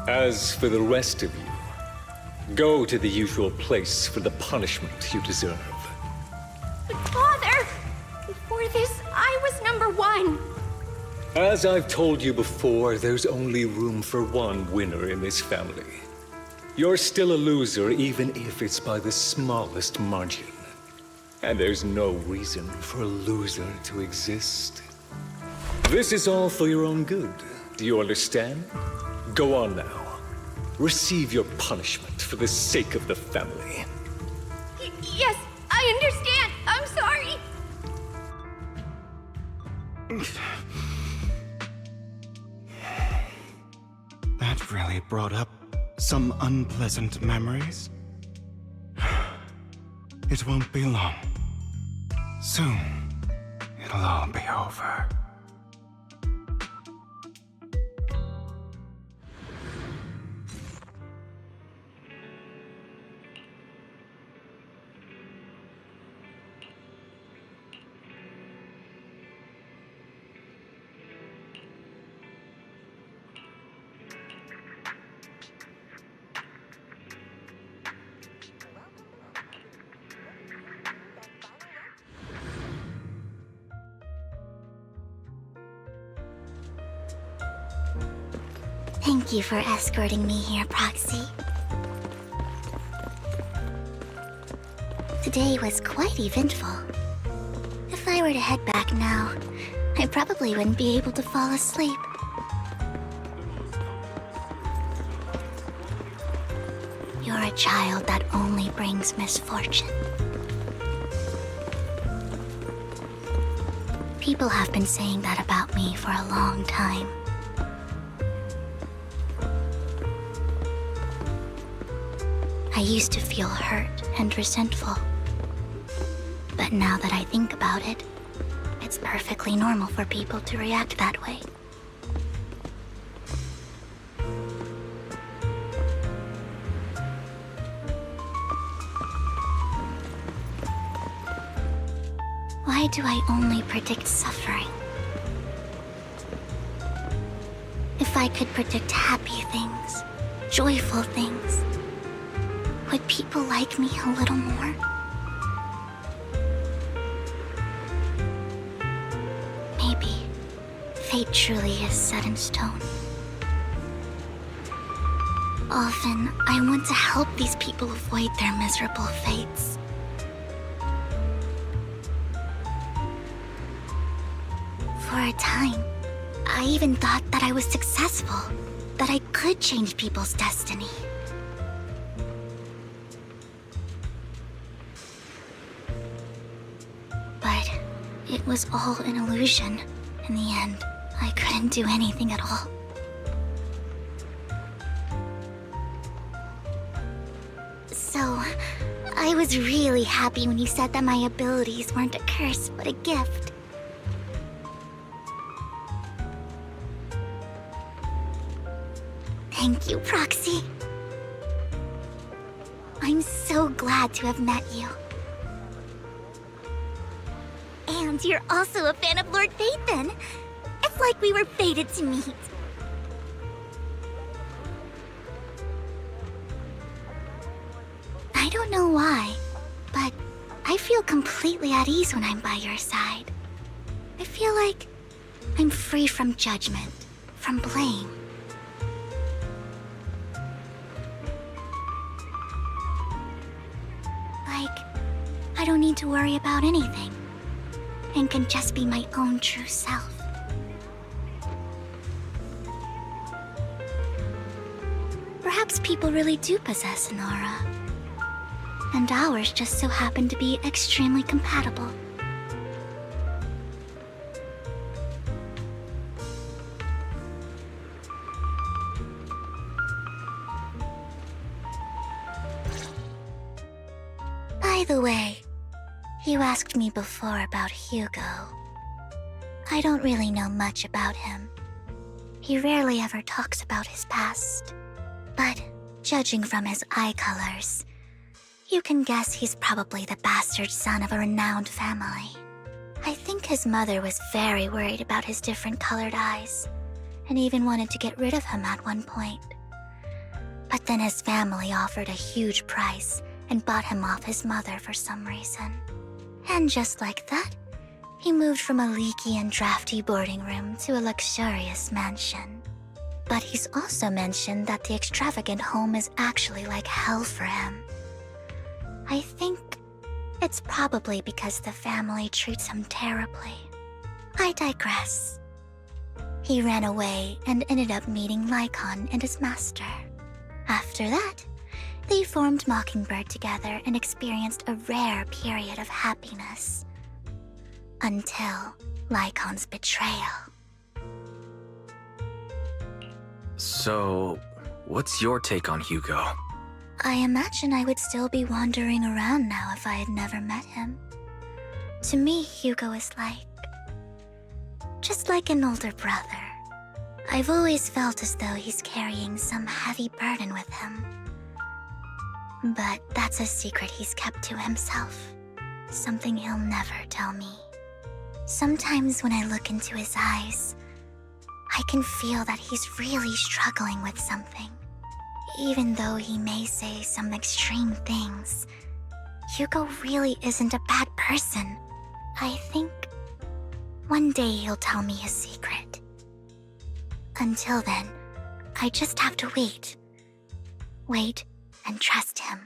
As for the rest of you, go to the usual place for the punishment you deserve. But Father! Before this, I was number one! As I've told you before, there's only room for one winner in this family. You're still a loser, even if it's by the smallest margin. And there's no reason for a loser to exist. This is all for your own good. Do you understand? Go on now. Receive your punishment for the sake of the family. Yes, I understand. I'm sorry. That really brought up some unpleasant memories. It won't be long. Soon, it'll all be over. Thank you for escorting me here, Proxy. Today was quite eventful. If I were to head back now, I probably wouldn't be able to fall asleep. You're a child that only brings misfortune. People have been saying that about me for a long time. I used to feel hurt and resentful. But now that I think about it, it's perfectly normal for people to react that way. Why do I only predict suffering? If I could predict happy things, joyful things, would people like me a little more? Maybe fate truly is set in stone. Often, I want to help these people avoid their miserable fates. For a time, I even thought that I was successful, that I could change people's destiny. But it was all an illusion. In the end, I couldn't do anything at all. So, I was really happy when you said that my abilities weren't a curse, but a gift. Thank you, Proxy. I'm so glad to have met you. And you're also a fan of Lord Phaethon. It's like we were fated to meet. I don't know why, but I feel completely at ease when I'm by your side. I feel like I'm free from judgment, from blame. Like, I don't need to worry about anything, and can just be my own true self. Perhaps people really do possess an aura, and ours just so happen to be extremely compatible. By the way, you asked me before about Hugo. I don't really know much about him. He rarely ever talks about his past. But judging from his eye colors, you can guess he's probably the bastard son of a renowned family. I think his mother was very worried about his different colored eyes, and even wanted to get rid of him at one point. But then his family offered a huge price and bought him off his mother for some reason. And just like that, he moved from a leaky and drafty boarding room to a luxurious mansion. But he's also mentioned that the extravagant home is actually like hell for him. I think it's probably because the family treats him terribly. I digress. He ran away and ended up meeting Lycon and his master. After that, they formed Mockingbird together and experienced a rare period of happiness. Until Lycon's betrayal. So, what's your take on Hugo? I imagine I would still be wandering around now if I had never met him. To me, Hugo is just like an older brother. I've always felt as though he's carrying some heavy burden with him. But that's a secret he's kept to himself. Something he'll never tell me. Sometimes when I look into his eyes, I can feel that he's really struggling with something. Even though he may say some extreme things, Hugo really isn't a bad person. I think one day he'll tell me his secret. Until then, I just have to wait. Wait and trust him.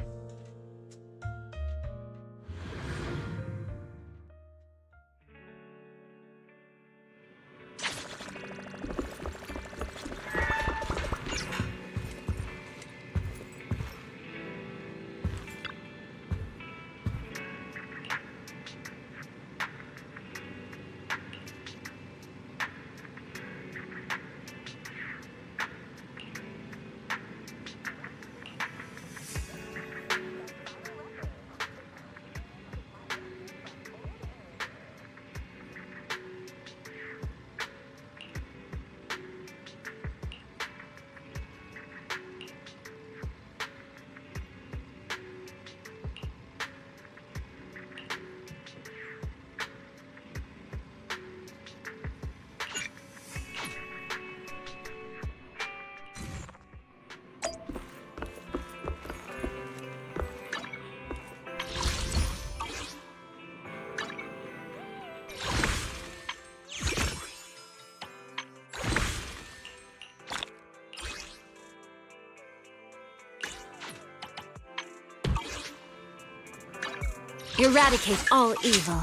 Eradicate all evil.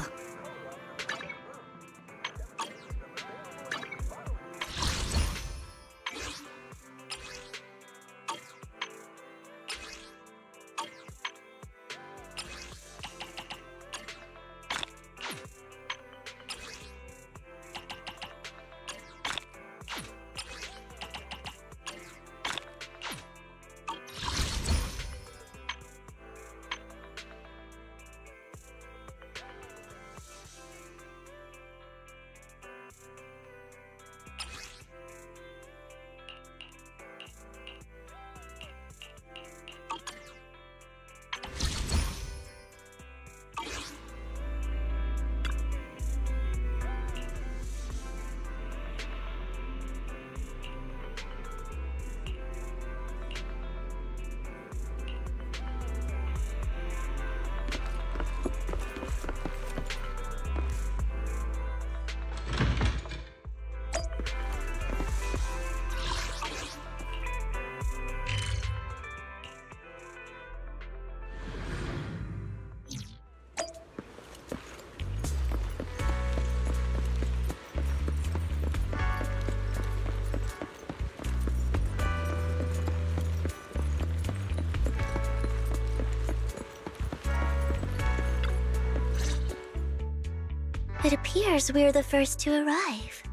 It appears we're the first to arrive.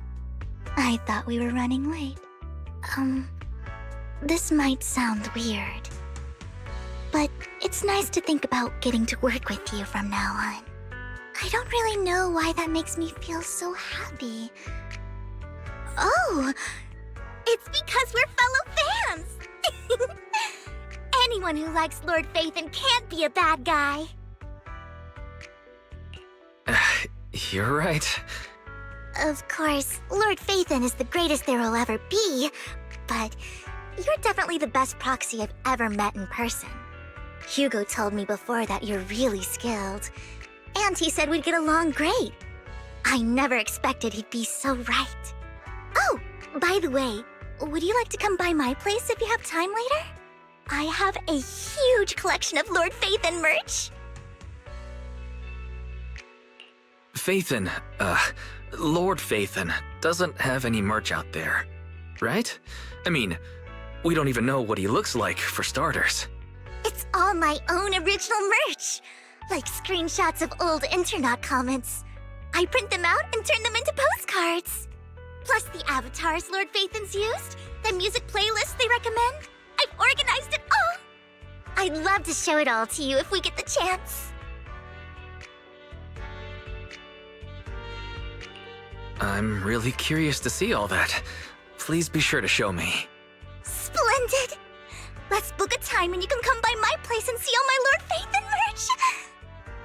I thought we were running late. This might sound weird, but it's nice to think about getting to work with you from now on. I don't really know why that makes me feel so happy. Oh, it's because we're fellow fans! Anyone who likes Lord Phaethon can't be a bad guy. You're right. Of course, Lord Phaethon is the greatest there will ever be, but you're definitely the best proxy I've ever met in person. Hugo told me before that you're really skilled, and he said we'd get along great. I never expected he'd be so right. Oh, by the way, would you like to come by my place if you have time later? I have a huge collection of Lord Phaethon merch. Phaethon, Lord Phaethon doesn't have any merch out there, right? I mean, we don't even know what he looks like, for starters. It's all my own original merch, like screenshots of old Internet comments. I print them out and turn them into postcards. Plus the avatars Lord Phaethon's used, the music playlists they recommend. I've organized it all. I'd love to show it all to you if we get the chance. I'm really curious to see all that. Please be sure to show me. Splendid! Let's book a time and you can come by my place and see all my Lord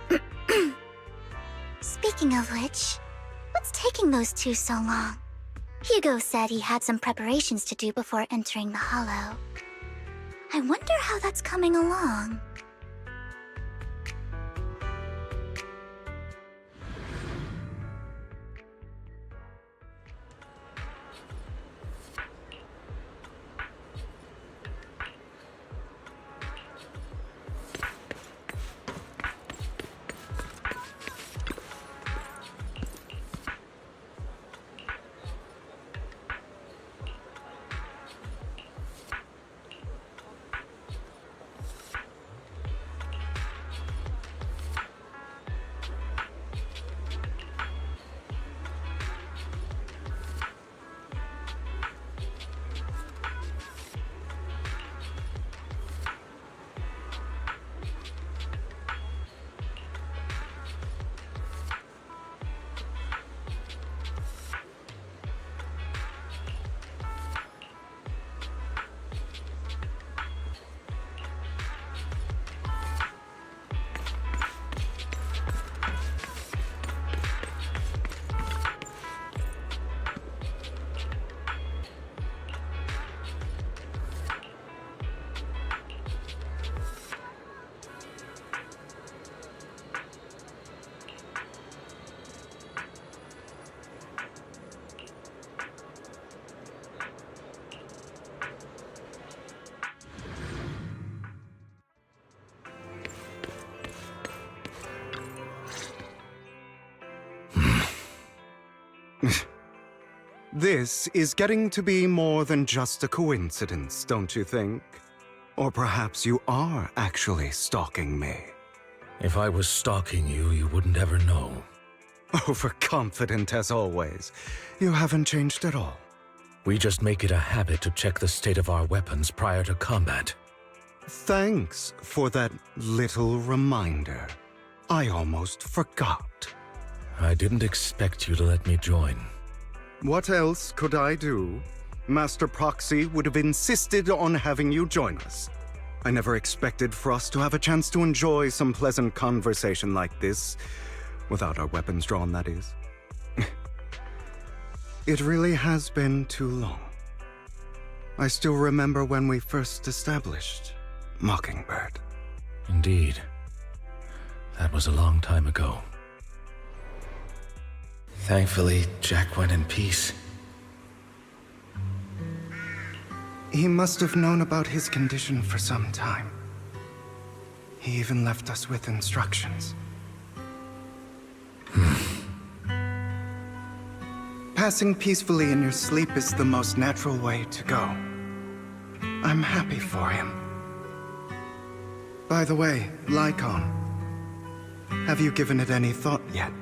Phaethon merch! Speaking of which, what's taking those two so long? Hugo said he had some preparations to do before entering the Hollow. I wonder how that's coming along. This is getting to be more than just a coincidence, don't you think? Or perhaps you are actually stalking me. If I was stalking you, you wouldn't ever know. Overconfident as always. You haven't changed at all. We just make it a habit to check the state of our weapons prior to combat. Thanks for that little reminder. I almost forgot. I didn't expect you to let me join. What else could I do? Master Proxy would have insisted on having you join us. I never expected for us to have a chance to enjoy some pleasant conversation like this, without our weapons drawn, that is. It really has been too long. I still remember when we first established Mockingbird. Indeed. That was a long time ago. Thankfully, Jack went in peace. He must have known about his condition for some time. He even left us with instructions. Passing peacefully in your sleep is the most natural way to go. I'm happy for him. By the way, Lycon, have you given it any thought yet?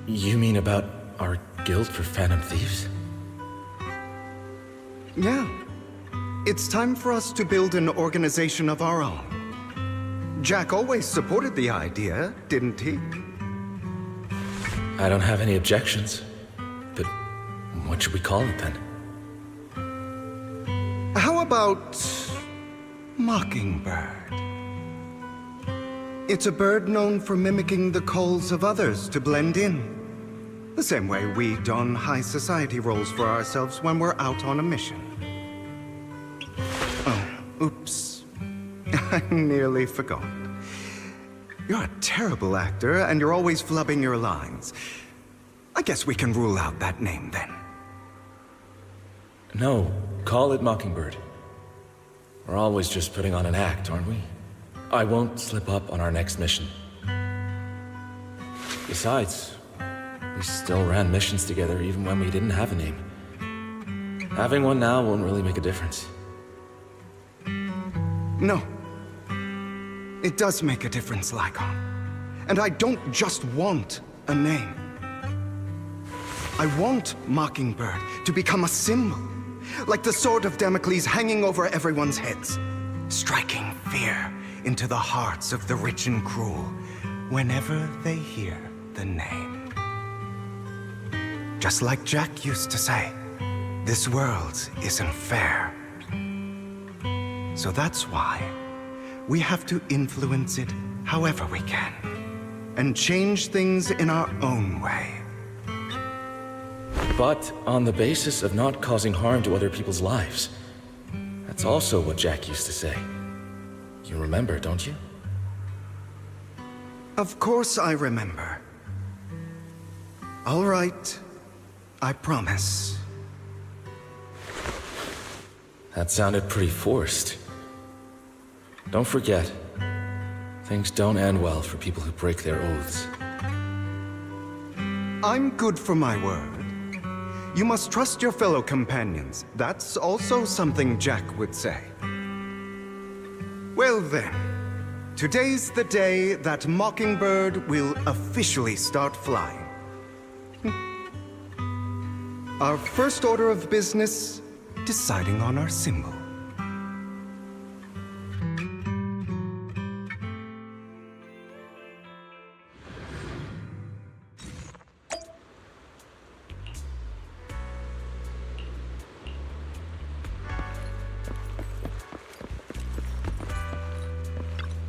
You mean about our guild for Phantom Thieves? Yeah. It's time for us to build an organization of our own. Jack always supported the idea, didn't he? I don't have any objections. But what should we call it then? How about Mockingbird? It's a bird known for mimicking the calls of others to blend in. The same way we don high society roles for ourselves when we're out on a mission. Oh, oops. I nearly forgot. You're a terrible actor, and you're always flubbing your lines. I guess we can rule out that name then. No, call it Mockingbird. We're always just putting on an act, aren't we? I won't slip up on our next mission. Besides, we still ran missions together even when we didn't have a name. Having one now won't really make a difference. No. It does make a difference, Lycon. And I don't just want a name. I want Mockingbird to become a symbol, like the sword of Damocles hanging over everyone's heads, striking fear into the hearts of the rich and cruel whenever they hear the name. Just like Jack used to say, this world isn't fair. So that's why we have to influence it however we can, and change things in our own way. But on the basis of not causing harm to other people's lives. That's also what Jack used to say. You remember, don't you? Of course I remember. All right, I promise. That sounded pretty forced. Don't forget, things don't end well for people who break their oaths. I'm good for my word. You must trust your fellow companions. That's also something Jack would say. Well then, today's the day that Mockingbird will officially start flying. Our first order of business, deciding on our symbol.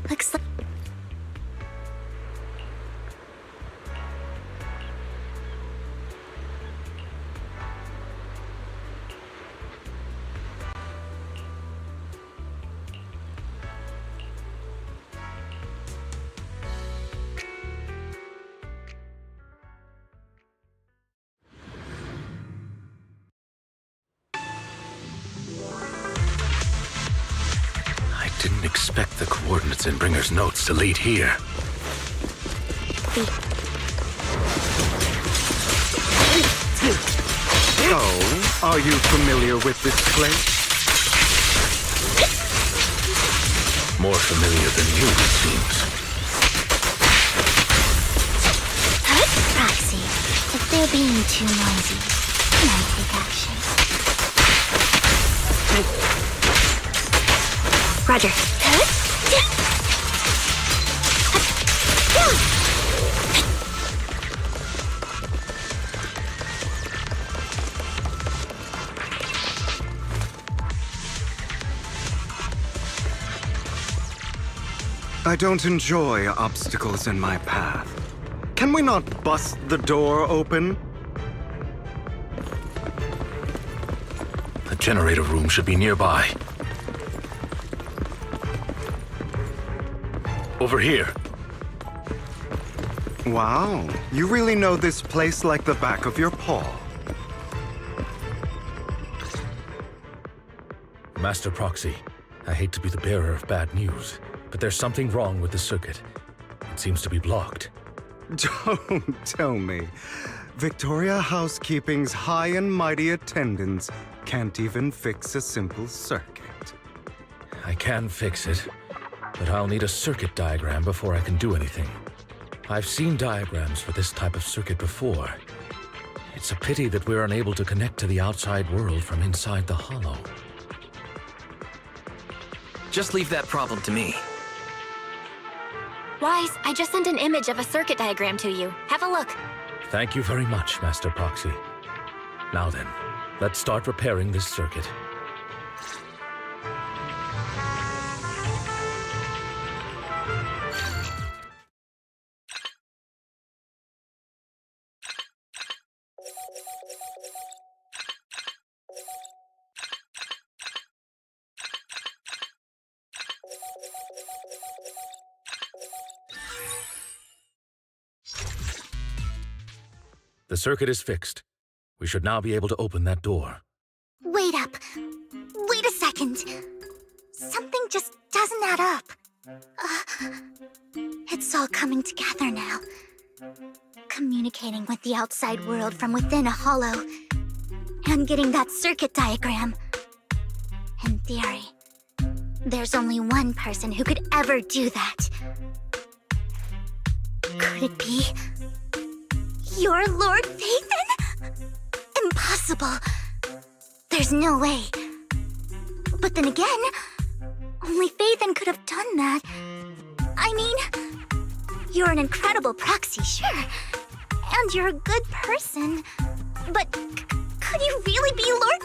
Looks like... I didn't expect the coordinates in Bringer's notes to lead here. Oh, are you familiar with this place? More familiar than you, it seems. Proxy, if they're being too noisy, can I take action? Roger. I don't enjoy obstacles in my path. Can we not bust the door open? The generator room should be nearby. Over here. Wow, you really know this place like the back of your paw. Master Proxy, I hate to be the bearer of bad news, but there's something wrong with the circuit. It seems to be blocked. Don't tell me. Victoria Housekeeping's high and mighty attendants can't even fix a simple circuit. I can fix it, but I'll need a circuit diagram before I can do anything. I've seen diagrams for this type of circuit before. It's a pity that we're unable to connect to the outside world from inside the hollow. Just leave that problem to me. Wise, I just sent an image of a circuit diagram to you. Have a look. Thank you very much, Master Proxy. Now then, let's start repairing this circuit. The circuit is fixed. We should now be able to open that door. Wait up. Wait a second. Something just doesn't add up. It's all coming together now. Communicating with the outside world from within a hollow. And getting that circuit diagram. In theory, there's only one person who could ever do that. Could it be your Lord Phaethon? Impossible. There's no way. But then again, only Phaethon could have done that. I mean, you're an incredible proxy, sure. And you're a good person. But could you really be Lord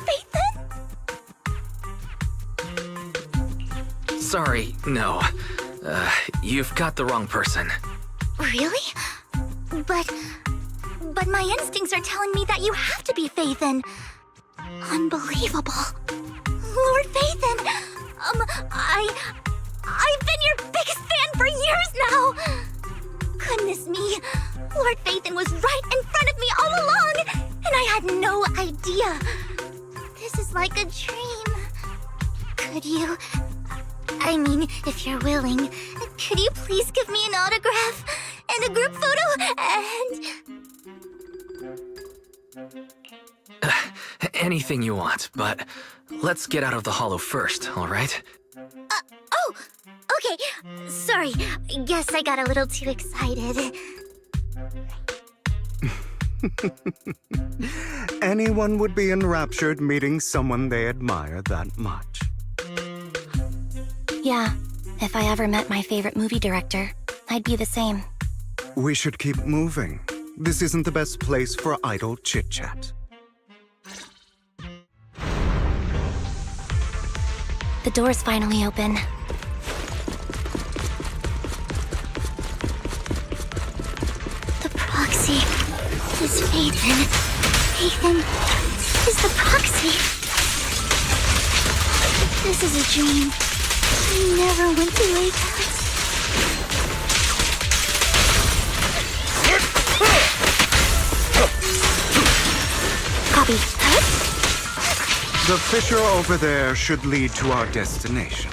Phaethon? Sorry, no. You've got the wrong person. Really? But my instincts are telling me that you have to be Phaethon. Unbelievable. Lord Phaethon! I've been your biggest fan for years now! Goodness me, Lord Phaethon was right in front of me all along, and I had no idea. This is like a dream. Could you... I mean, if you're willing, could you please give me an autograph and a group photo and... Anything you want, but let's get out of the hollow first, all right? Oh, okay. Sorry, guess I got a little too excited. Anyone would be enraptured meeting someone they admire that much. Yeah, if I ever met my favorite movie director, I'd be the same. We should keep moving. This isn't the best place for idle chit-chat. The door's finally open. The proxy is Phaethon. Phaethon is the proxy. This is a dream. I never went to wake up. Copy. The fissure over there should lead to our destination.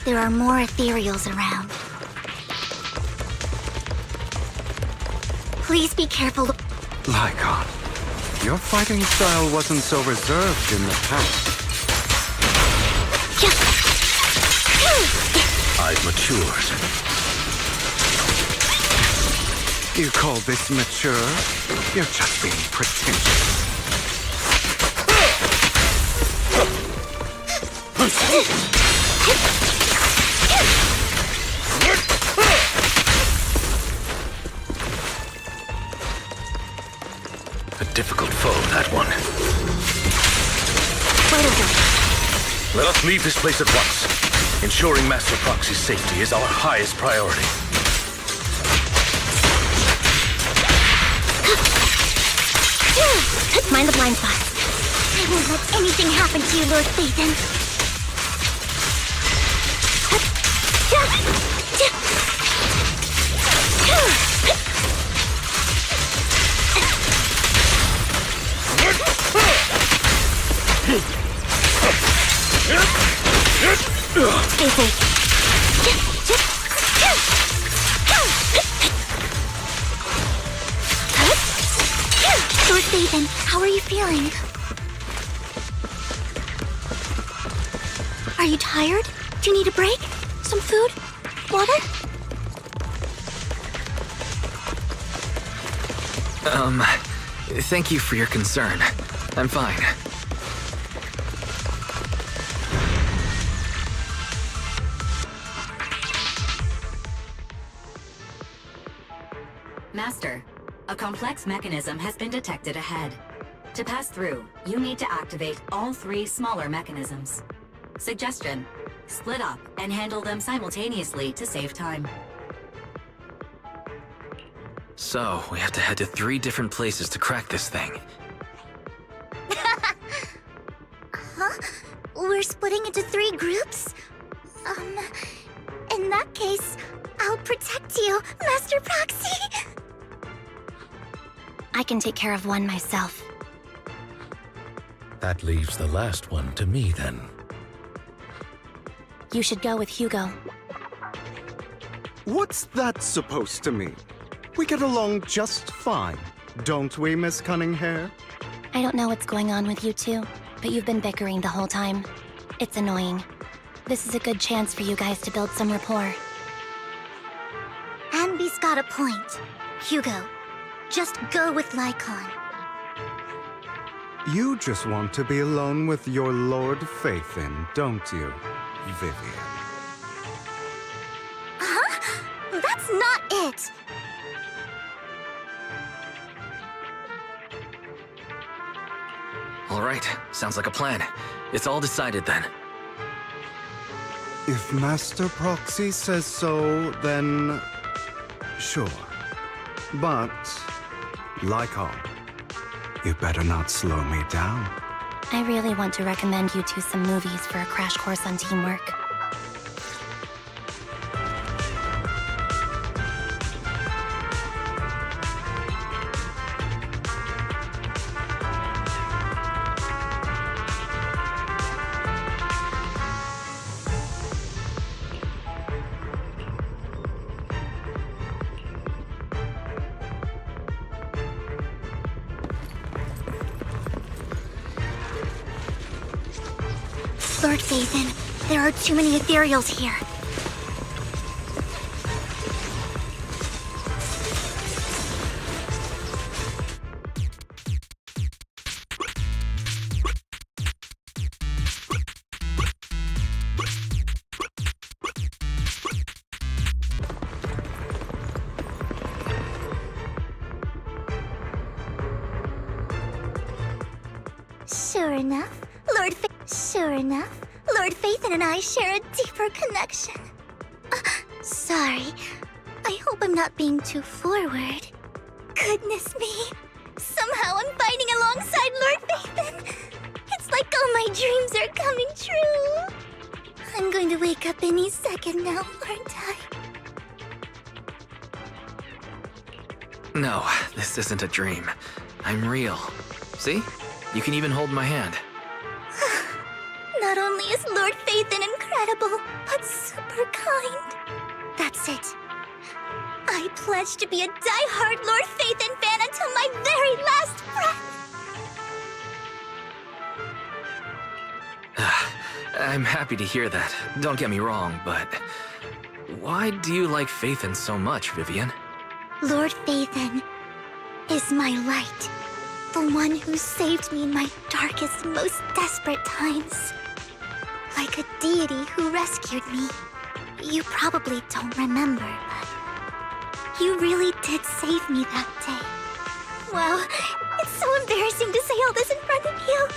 There are more ethereals around. Please be careful. Lycon, your fighting style wasn't so reserved in the past. I've matured. You call this mature? You're just being pretentious. A difficult foe, that one. Let us leave this place at once. Ensuring Master Proxy's safety is our highest priority. Mind the blind spot. I won't let anything happen to you, Lord Phaethon. Stay safe. Lord Phaethon, how are you feeling? Are you tired? Do you need a break? Some food? Water? Thank you for your concern. I'm fine. Master, a complex mechanism has been detected ahead. To pass through, you need to activate all 3 smaller mechanisms. Suggestion: split up and handle them simultaneously to save time. So, we have to head to 3 different places to crack this thing. Huh? We're splitting into 3 groups? In that case, I'll protect you, Master Proxy! I can take care of one myself. That leaves the last one to me, then. You should go with Hugo. What's that supposed to mean? We get along just fine, don't we, Miss Cunninghair? I don't know what's going on with you two, but you've been bickering the whole time. It's annoying. This is a good chance for you guys to build some rapport. Anby's got a point. Hugo, just go with Lycon. You just want to be alone with your Lord Phaethon, don't you, Vivian? Huh? That's not it! All right, sounds like a plan. It's all decided then. If Master Proxy says so, then sure. But, Lycon, you better not slow me down. I really want to recommend you two some movies for a crash course on teamwork. Lord Phaethon, there are too many ethereals here. Sure enough, Lord Phaethon and I share a deeper connection. Sorry. I hope I'm not being too forward. Goodness me. Somehow I'm fighting alongside Lord Phaethon. It's like all my dreams are coming true. I'm going to wake up any second now, aren't I? No, this isn't a dream. I'm real. See? You can even hold my hand. Not only is Lord Phaethon incredible, but super kind. That's it. I pledge to be a die-hard Lord Phaethon fan until my very last breath. I'm happy to hear that. Don't get me wrong, but why do you like Phaethon so much, Vivian? Lord Phaethon is my light. The one who saved me in my darkest, most desperate times. Like a deity who rescued me. You probably don't remember, but you really did save me that day. Wow, it's so embarrassing to say all this in front of you.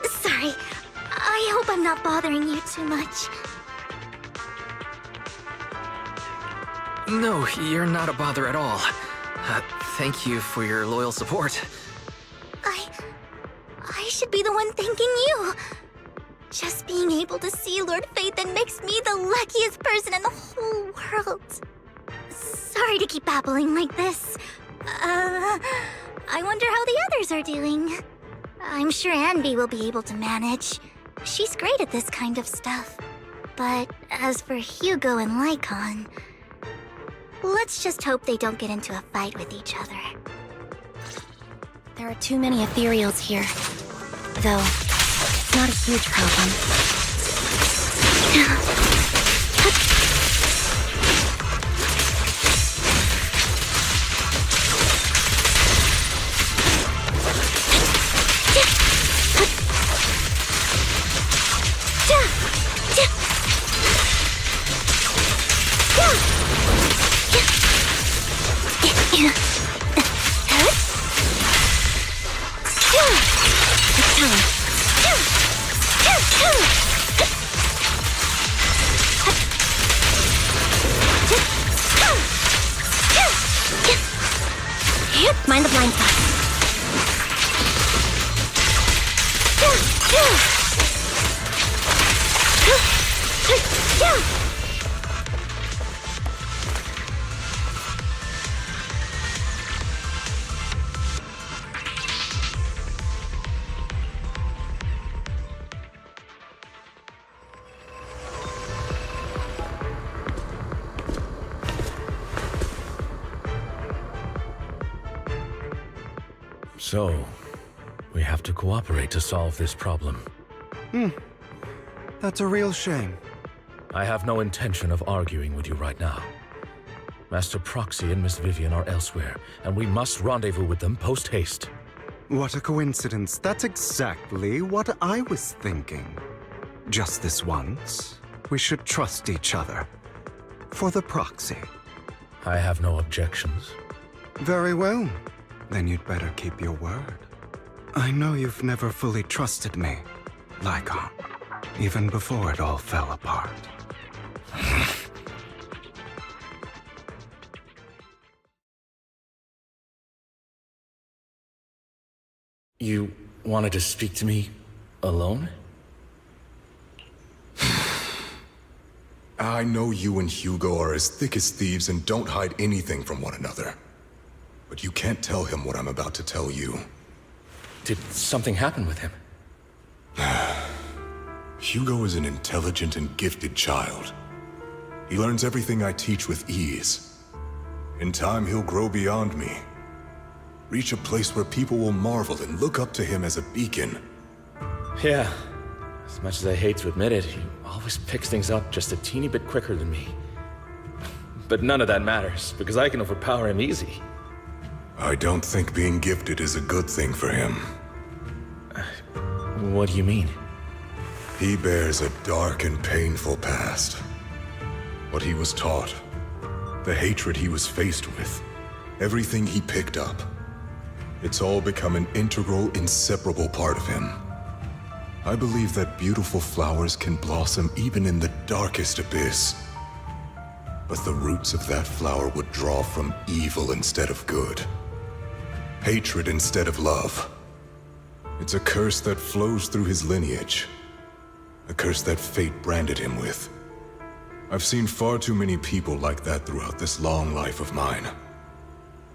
Sorry, I hope I'm not bothering you too much. No, you're not a bother at all. Thank you for your loyal support. I should be the one thanking you. Just being able to see Lord Phaethon makes me the luckiest person in the whole world. Sorry to keep babbling like this. I wonder how the others are doing. I'm sure Anby will be able to manage. She's great at this kind of stuff. But as for Hugo and Lycon, let's just hope they don't get into a fight with each other. There are too many ethereals here. Though, it's not a huge problem. Mind the blind spot. So, we have to cooperate to solve this problem. That's a real shame. I have no intention of arguing with you right now. Master Proxy and Miss Vivian are elsewhere, and we must rendezvous with them post-haste. What a coincidence. That's exactly what I was thinking. Just this once, we should trust each other. For the Proxy. I have no objections. Very well. Then you'd better keep your word. I know you've never fully trusted me, Lycon, even before it all fell apart. You wanted to speak to me alone? I know you and Hugo are as thick as thieves and don't hide anything from one another. But you can't tell him what I'm about to tell you. Did something happen with him? Hugo is an intelligent and gifted child. He learns everything I teach with ease. In time, he'll grow beyond me. Reach a place where people will marvel and look up to him as a beacon. Yeah. As much as I hate to admit it, he always picks things up just a teeny bit quicker than me. But none of that matters, because I can overpower him easy. I don't think being gifted is a good thing for him. What do you mean? He bears a dark and painful past. What he was taught, the hatred he was faced with, everything he picked up. It's all become an integral, inseparable part of him. I believe that beautiful flowers can blossom even in the darkest abyss. But the roots of that flower would draw from evil instead of good. Hatred instead of love. It's a curse that flows through his lineage. A curse that fate branded him with. I've seen far too many people like that throughout this long life of mine.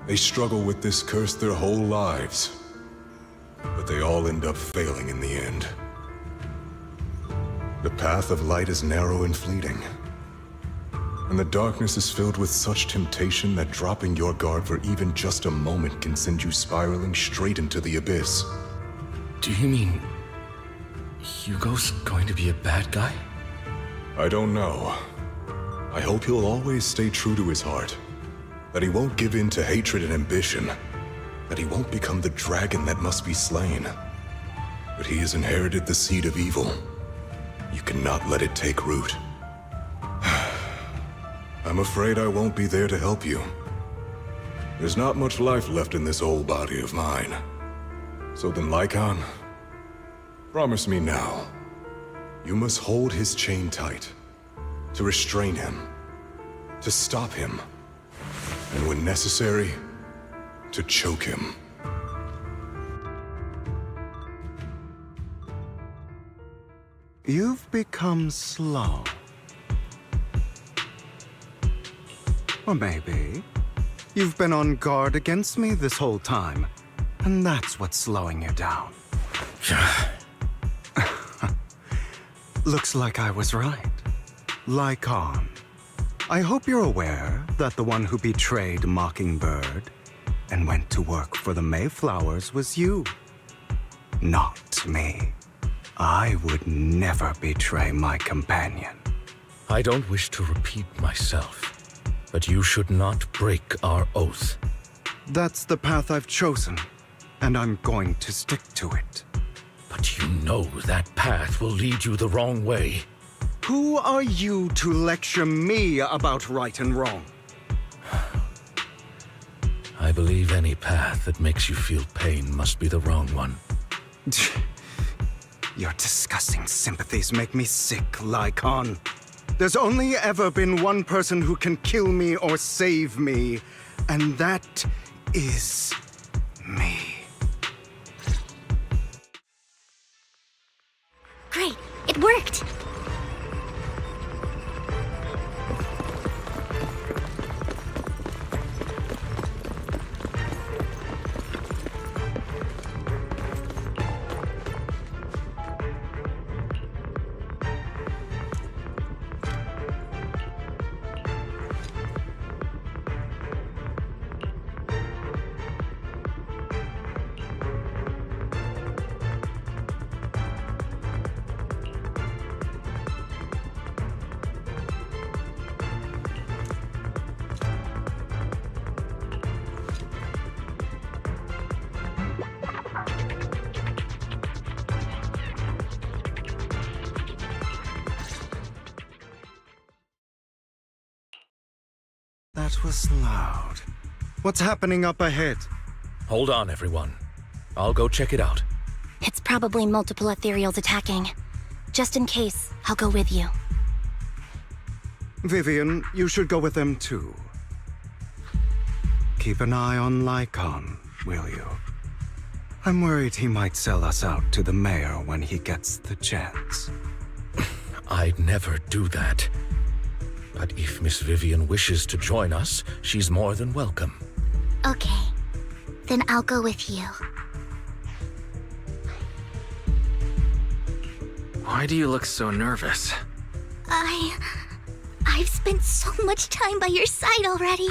They struggle with this curse their whole lives. But they all end up failing in the end. The path of light is narrow and fleeting. And the darkness is filled with such temptation that dropping your guard for even just a moment can send you spiraling straight into the abyss. Do you mean Hugo's going to be a bad guy? I don't know. I hope he'll always stay true to his heart. That he won't give in to hatred and ambition. That he won't become the dragon that must be slain. But he has inherited the seed of evil. You cannot let it take root. I'm afraid I won't be there to help you. There's not much life left in this old body of mine. So then, Lycon, promise me now. You must hold his chain tight. To restrain him. To stop him. And when necessary, to choke him. You've become slow. Or maybe you've been on guard against me this whole time, and that's what's slowing you down. Looks like I was right. Lycon, I hope you're aware that the one who betrayed Mockingbird and went to work for the Mayflowers was you. Not me. I would never betray my companion. I don't wish to repeat myself, but you should not break our oath. That's the path I've chosen, and I'm going to stick to it. But you know that path will lead you the wrong way. Who are you to lecture me about right and wrong? I believe any path that makes you feel pain must be the wrong one. Your disgusting sympathies make me sick, Lycon. There's only ever been one person who can kill me or save me, and that is me. Great, it worked! That was loud. What's happening up ahead? Hold on, everyone. I'll go check it out. It's probably multiple ethereals attacking. Just in case, I'll go with you. Vivian, you should go with them too. Keep an eye on Lycon, will you? I'm worried he might sell us out to the mayor when he gets the chance. I'd never do that. But if Miss Vivian wishes to join us, she's more than welcome. Okay. Then I'll go with you. Why do you look so nervous? I've spent so much time by your side already.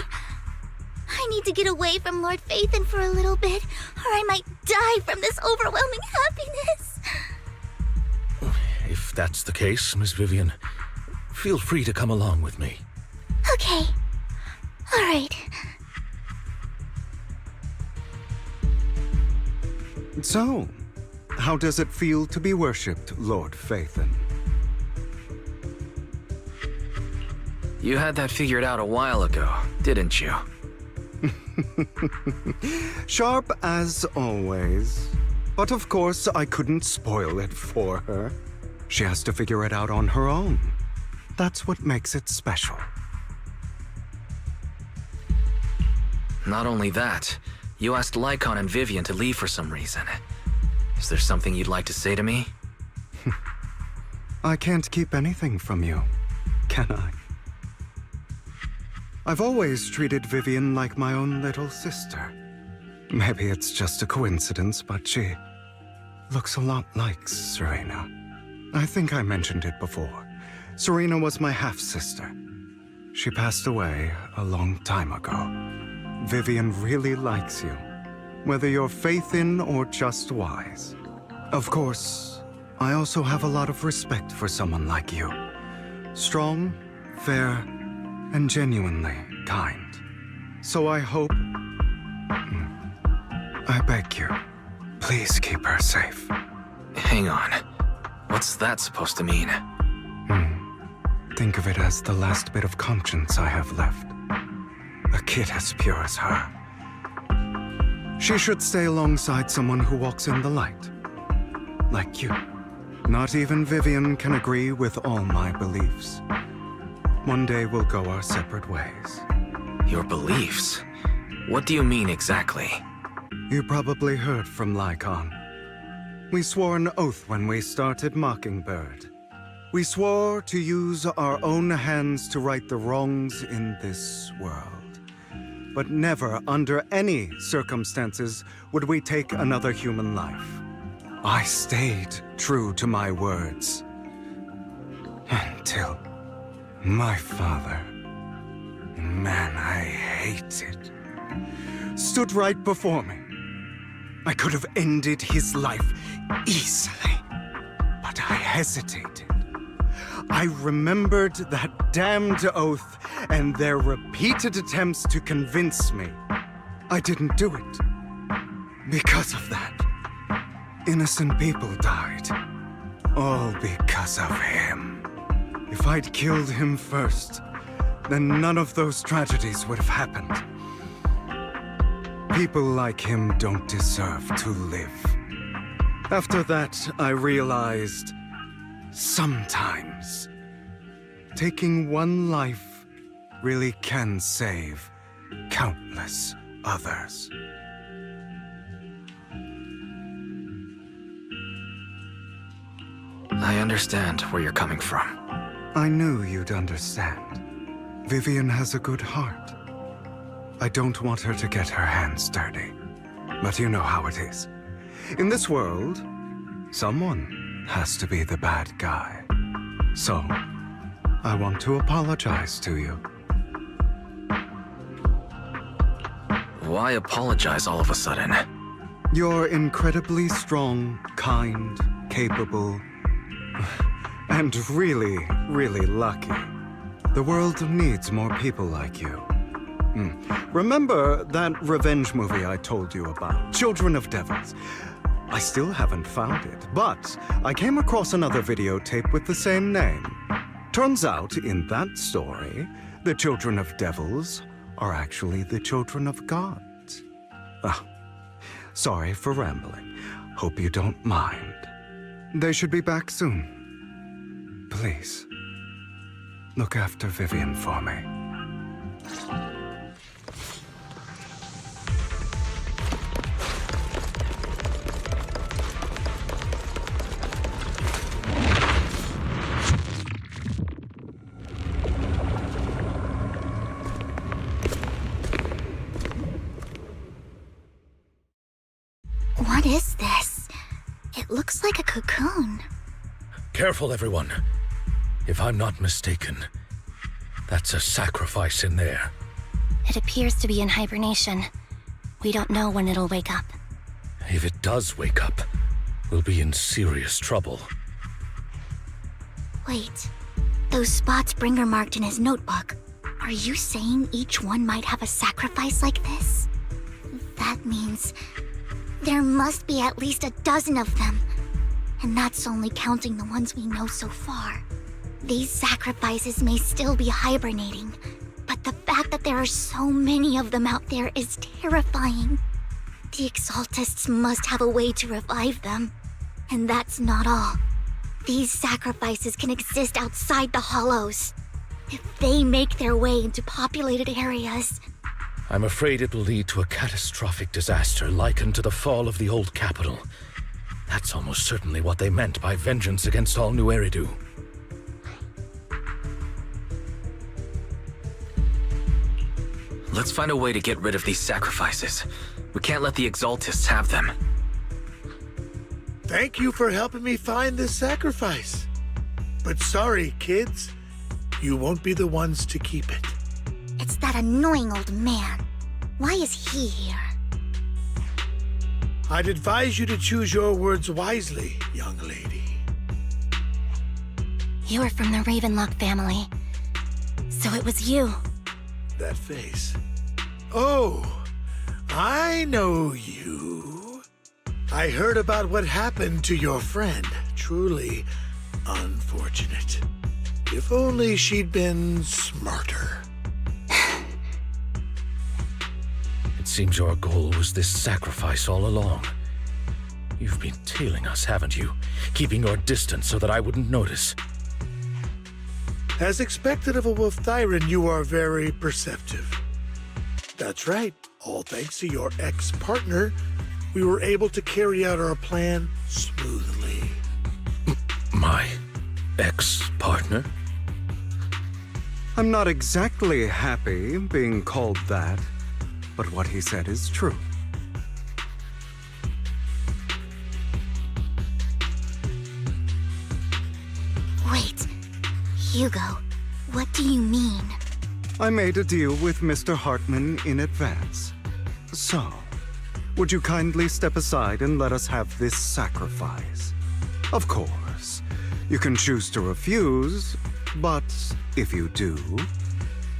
I need to get away from Lord Phaethon for a little bit, or I might die from this overwhelming happiness. If that's the case, Miss Vivian, feel free to come along with me. Okay. All right. So, how does it feel to be worshipped, Lord Phaethon? You had that figured out a while ago, didn't you? Sharp as always. But of course, I couldn't spoil it for her. She has to figure it out on her own. That's what makes it special. Not only that, you asked Lycon and Vivian to leave for some reason. Is there something you'd like to say to me? I can't keep anything from you, can I? I've always treated Vivian like my own little sister. Maybe it's just a coincidence, but she looks a lot like Serena. I think I mentioned it before. Serena was my half-sister. She passed away a long time ago. Vivian really likes you, whether you're Phaethon or just wise. Of course, I also have a lot of respect for someone like you. Strong, fair, and genuinely kind. So I hope... I beg you, please keep her safe. Hang on. What's that supposed to mean? Think of it as the last bit of conscience I have left. A kid as pure as her. She should stay alongside someone who walks in the light. Like you. Not even Vivian can agree with all my beliefs. One day we'll go our separate ways. Your beliefs? What do you mean exactly? You probably heard from Lycon. We swore an oath when we started Mockingbird. We swore to use our own hands to right the wrongs in this world. But never, under any circumstances, would we take another human life. I stayed true to my words. Until my father, man, I hate it, stood right before me. I could have ended his life easily, but I hesitated. I remembered that damned oath and their repeated attempts to convince me. I didn't do it. Because of that, innocent people died. All because of him. If I'd killed him first, then none of those tragedies would have happened. People like him don't deserve to live. After that, I realized sometimes taking one life really can save countless others. I understand where you're coming from. I knew you'd understand. Vivian has a good heart. I don't want her to get her hands dirty. But you know how it is. In this world, someone has to be the bad guy. So, I want to apologize to you. Why apologize all of a sudden? You're incredibly strong, kind, capable, and really, really lucky. The world needs more people like you. Remember that revenge movie I told you about, Children of Devils? I still haven't found it, but I came across another videotape with the same name. Turns out, in that story, the Children of Devils are actually the children of God. Ah, sorry for rambling. Hope you don't mind. They should be back soon. Please, look after Vivian for me. What is this? It looks like a cocoon. Careful, everyone. If I'm not mistaken, that's a sacrifice in there. It appears to be in hibernation. We don't know when it'll wake up. If it does wake up, we'll be in serious trouble. Wait, those spots Bringer marked in his notebook. Are you saying each one might have a sacrifice like this? That means there must be at least a dozen of them. And that's only counting the ones we know so far. These sacrifices may still be hibernating, but the fact that there are so many of them out there is terrifying. The Exaltists must have a way to revive them. And that's not all. These sacrifices can exist outside the Hollows. If they make their way into populated areas, I'm afraid it will lead to a catastrophic disaster likened to the fall of the old capital. That's almost certainly what they meant by vengeance against all New Eridu. Let's find a way to get rid of these sacrifices. We can't let the Exaltists have them. Thank you for helping me find this sacrifice. But sorry, kids. You won't be the ones to keep it. it's that annoying old man. Why is he here? I'd advise you to choose your words wisely, young lady. You are from the Ravenlock family. So it was you. That face. Oh, I know you. I heard about what happened to your friend. Truly unfortunate. If only she'd been smarter. It seems your goal was this sacrifice all along. You've been tailing us, haven't you? Keeping your distance so that I wouldn't notice. As expected of a Wolf-Thyran, you are very perceptive. That's right. All thanks to your ex-partner, we were able to carry out our plan smoothly. My ex-partner? I'm not exactly happy being called that, but what he said is true. Wait, Hugo, what do you mean? I made a deal with Mr. Hartman in advance. So, would you kindly step aside and let us have this sacrifice? Of course, You can choose to refuse, but if you do,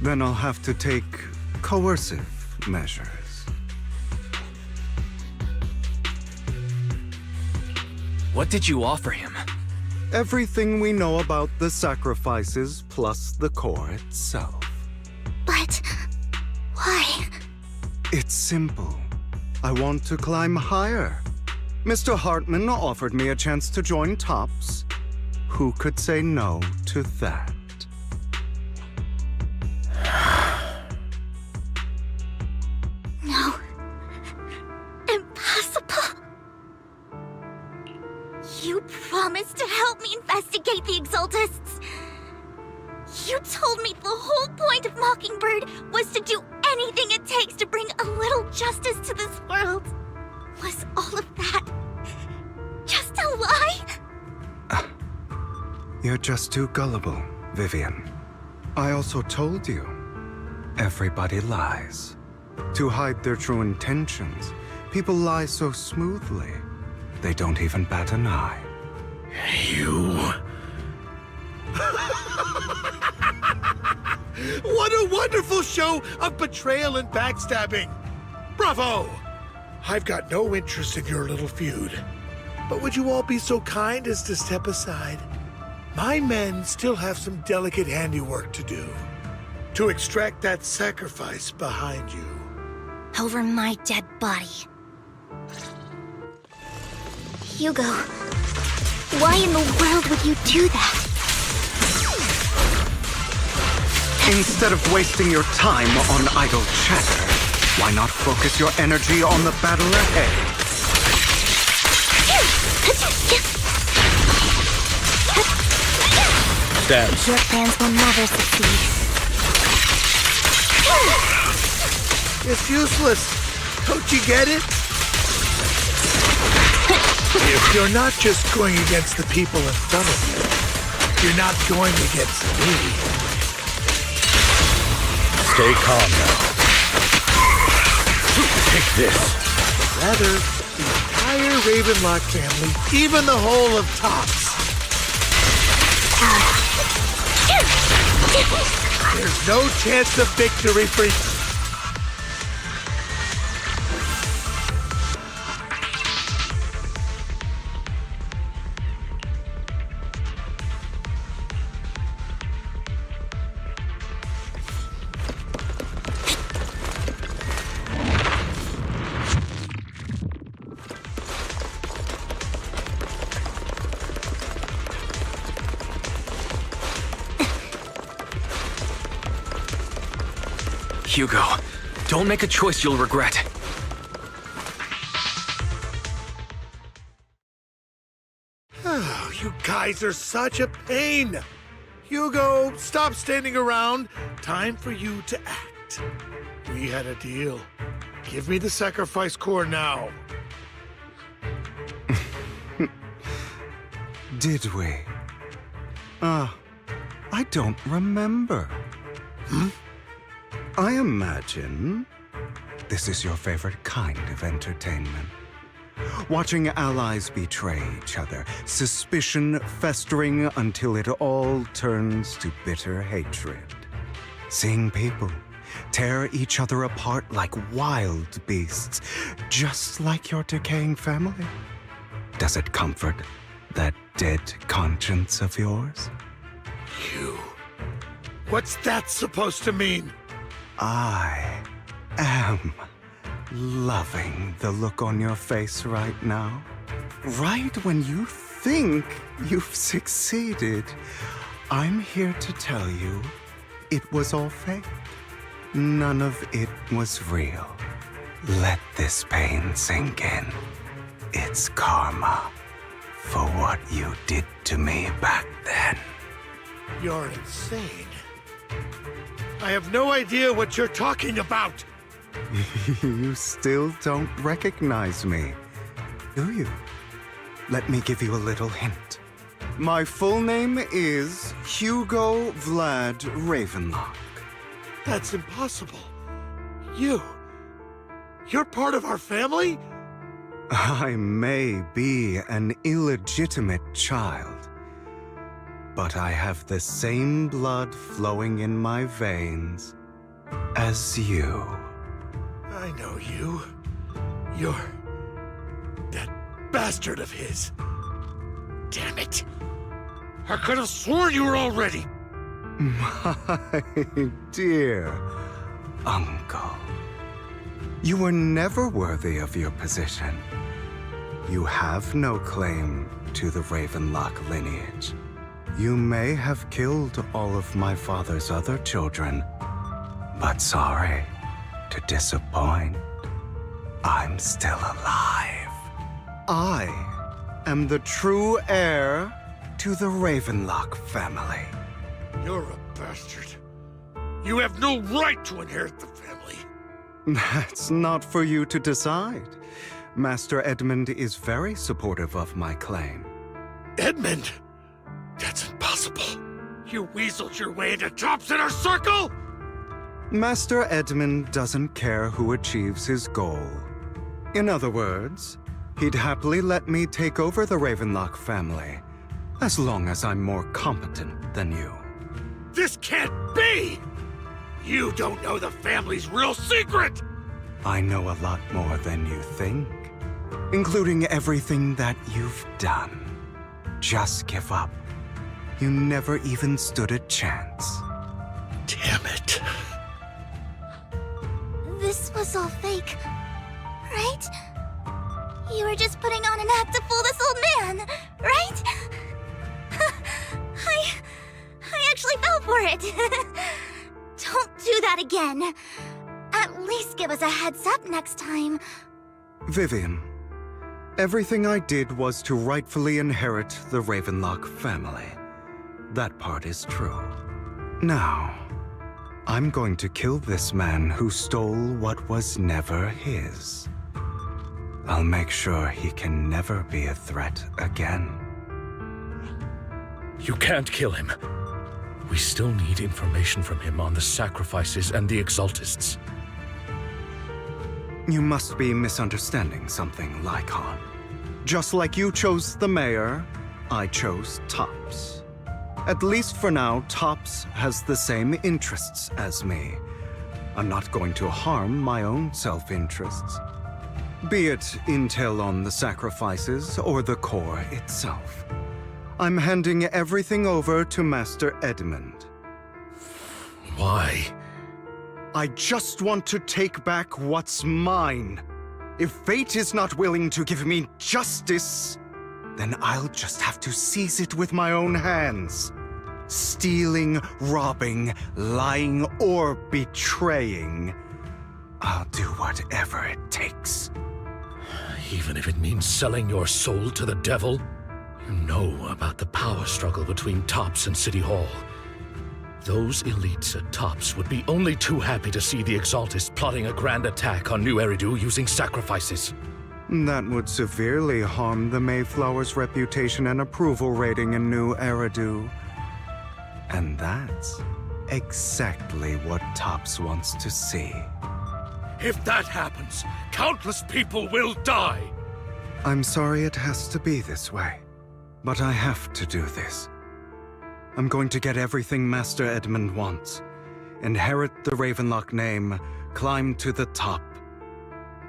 then I'll have to take coercive measures. What did you offer him? Everything we know about the sacrifices plus the core itself. But why? It's simple. I want to climb higher. Mr. Hartman offered me a chance to join TOPS. Who could say no to that? No. Impossible. You promised to help me investigate the Exaltists. You told me the whole point of Mockingbird was to do anything it takes to bring a little justice to this world. Was all of that just a lie? You're just too gullible, Vivian. I also told you, everybody lies. To hide their true intentions, people lie so smoothly, they don't even bat an eye. You... What a wonderful show of betrayal and backstabbing! Bravo! I've got no interest in your little feud. But would you all be so kind as to step aside? My men still have some delicate handiwork to do. To extract that sacrifice behind you. Over my dead body. Hugo, why in the world would you do that? Instead of wasting your time on idle chatter, why not focus your energy on the battle ahead? Stabs. Your plans will never succeed. It's useless. Don't you get it? If you're not just going against the people in front of you, you're not going against me. Stay calm now. Take this. Rather, the entire Ravenlock family, even the whole of TOPS. There's no chance of victory for you. Hugo, don't make a choice you'll regret. You guys are such a pain. Hugo, stop standing around. Time for you to act. We had a deal. Give me the sacrifice core now. Did we? I don't remember. I imagine this is your favorite kind of entertainment. Watching allies betray each other, suspicion festering until it all turns to bitter hatred. Seeing people tear each other apart like wild beasts, just like your decaying family. Does it comfort that dead conscience of yours? You. What's that supposed to mean? I am loving the look on your face right now. Right when you think you've succeeded, I'm here to tell you it was all fake. None of it was real. Let this pain sink in. It's karma for what you did to me back then. You're insane. I have no idea what you're talking about. You still don't recognize me, do you? Let me give you a little hint. My full name is Hugo Vlad Ravenlock. That's impossible. You're part of our family? I may be an illegitimate child, but I have the same blood flowing in my veins as you. I know you. You're that bastard of his. Damn it. I could have sworn you were already. My dear uncle, you were never worthy of your position. You have no claim to the Ravenlock lineage. You may have killed all of my father's other children, but sorry to disappoint. I'm still alive. I am the true heir to the Ravenlock family. You're a bastard. You have no right to inherit the family. That's not for you to decide. Master Edmund is very supportive of my claim. Edmund? That's impossible. You weaseled your way into Top's Inner Circle? Master Edmund doesn't care who achieves his goal. In other words, he'd happily let me take over the Ravenlock family, as long as I'm more competent than you. This can't be! You don't know the family's real secret! I know a lot more than you think, including everything that you've done. Just give up. You never even stood a chance. Damn it. This was all fake, right? You were just putting on an act to fool this old man, right? I actually fell for it. Don't do that again. At least give us a heads up next time. Vivian, everything I did was to rightfully inherit the Ravenlock family. That part is true. Now, I'm going to kill this man who stole what was never his. I'll make sure he can never be a threat again. You can't kill him. We still need information from him on the sacrifices and the Exaltists. You must be misunderstanding something, Lycon. Just like you chose the mayor, I chose Tops. At least for now, Tops has the same interests as me. I'm not going to harm my own self-interests. Be it intel on the sacrifices or the core itself. I'm handing everything over to Master Edmund. Why? I just want to take back what's mine. If fate is not willing to give me justice, then I'll just have to seize it with my own hands. Stealing, robbing, lying, or betraying. I'll do whatever it takes. Even if it means selling your soul to the devil? You know about the power struggle between Tops and City Hall. Those elites at Tops would be only too happy to see the Exaltists plotting a grand attack on New Eridu using sacrifices. That would severely harm the Mayflower's reputation and approval rating in New Eridu. And that's exactly what Tops wants to see. If that happens, countless people will die. I'm sorry it has to be this way, but I have to do this. I'm going to get everything Master Edmund wants. Inherit the Ravenlock name, climb to the top.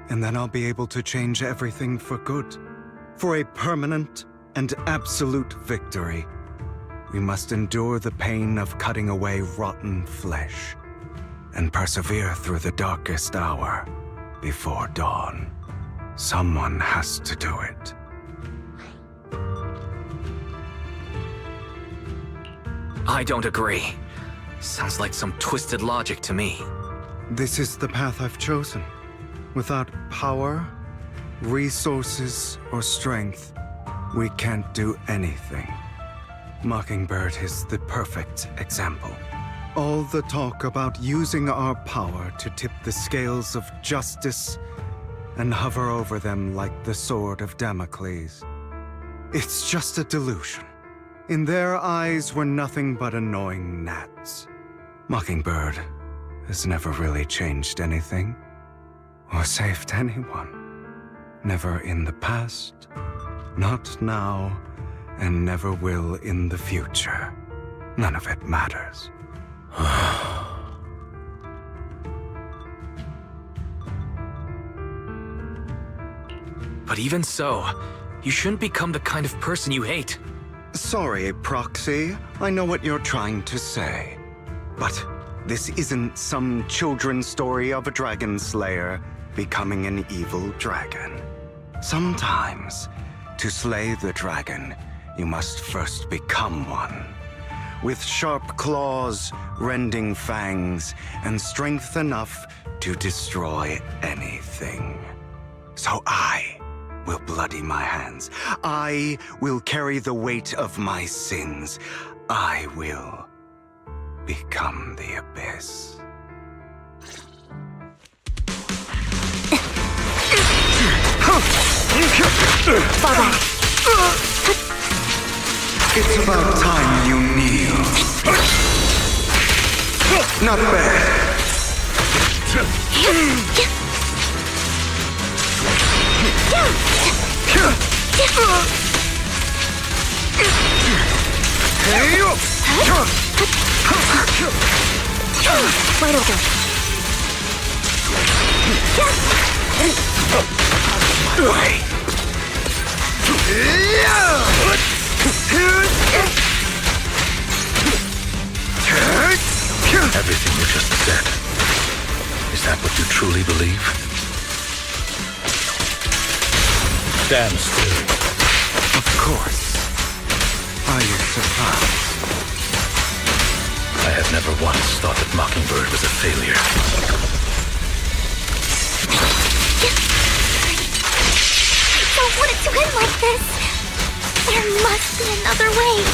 And then I'll be able to change everything for good. For a permanent and absolute victory. We must endure the pain of cutting away rotten flesh. And persevere through the darkest hour before dawn. Someone has to do it. I don't agree. Sounds like some twisted logic to me. This is the path I've chosen. Without power, resources, or strength, we can't do anything. Mockingbird is the perfect example. All the talk about using our power to tip the scales of justice and hover over them like the sword of Damocles. It's just a delusion. In their eyes, we're nothing but annoying gnats. Mockingbird has never really changed anything, or saved anyone. Never in the past, not now, and never will in the future. None of it matters. But even so, you shouldn't become the kind of person you hate. Sorry, Proxy. I know what you're trying to say. But this isn't some children's story of a dragon slayer becoming an evil dragon. Sometimes, to slay the dragon, you must first become one. With sharp claws, rending fangs, and strength enough to destroy anything. So I will bloody my hands. I will carry the weight of my sins. I will become the Abyss. It's about time you kneel. Not bad. Right over. Everything you just said. Is that what you truly believe? Stand still. Of course. Are you surprised? I have never once thought that Mockingbird was a failure. I don't want it to end like this. There must be another way.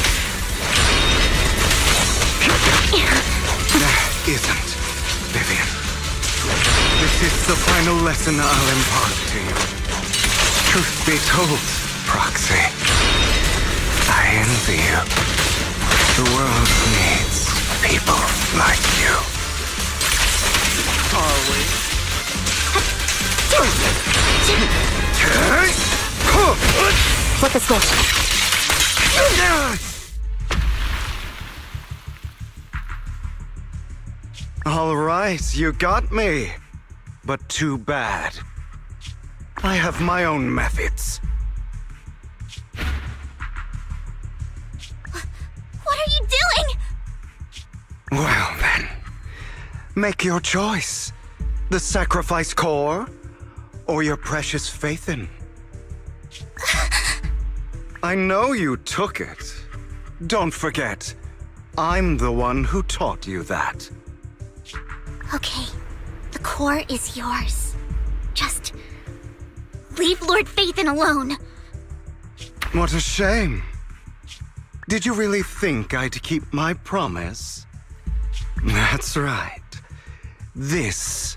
There isn't, Vivian. This is the final lesson I'll impart to you. Truth be told, Proxy, I envy you. The world needs people like you. Are we? Flip the switch. All right, you got me. But too bad. I have my own methods. What are you doing? Well then, make your choice. The sacrifice core, or your precious Phaethon. I know you took it. Don't forget, I'm the one who taught you that. Okay, the core is yours. Just leave Lord Phaethon alone. What a shame. Did you really think I'd keep my promise? That's right. This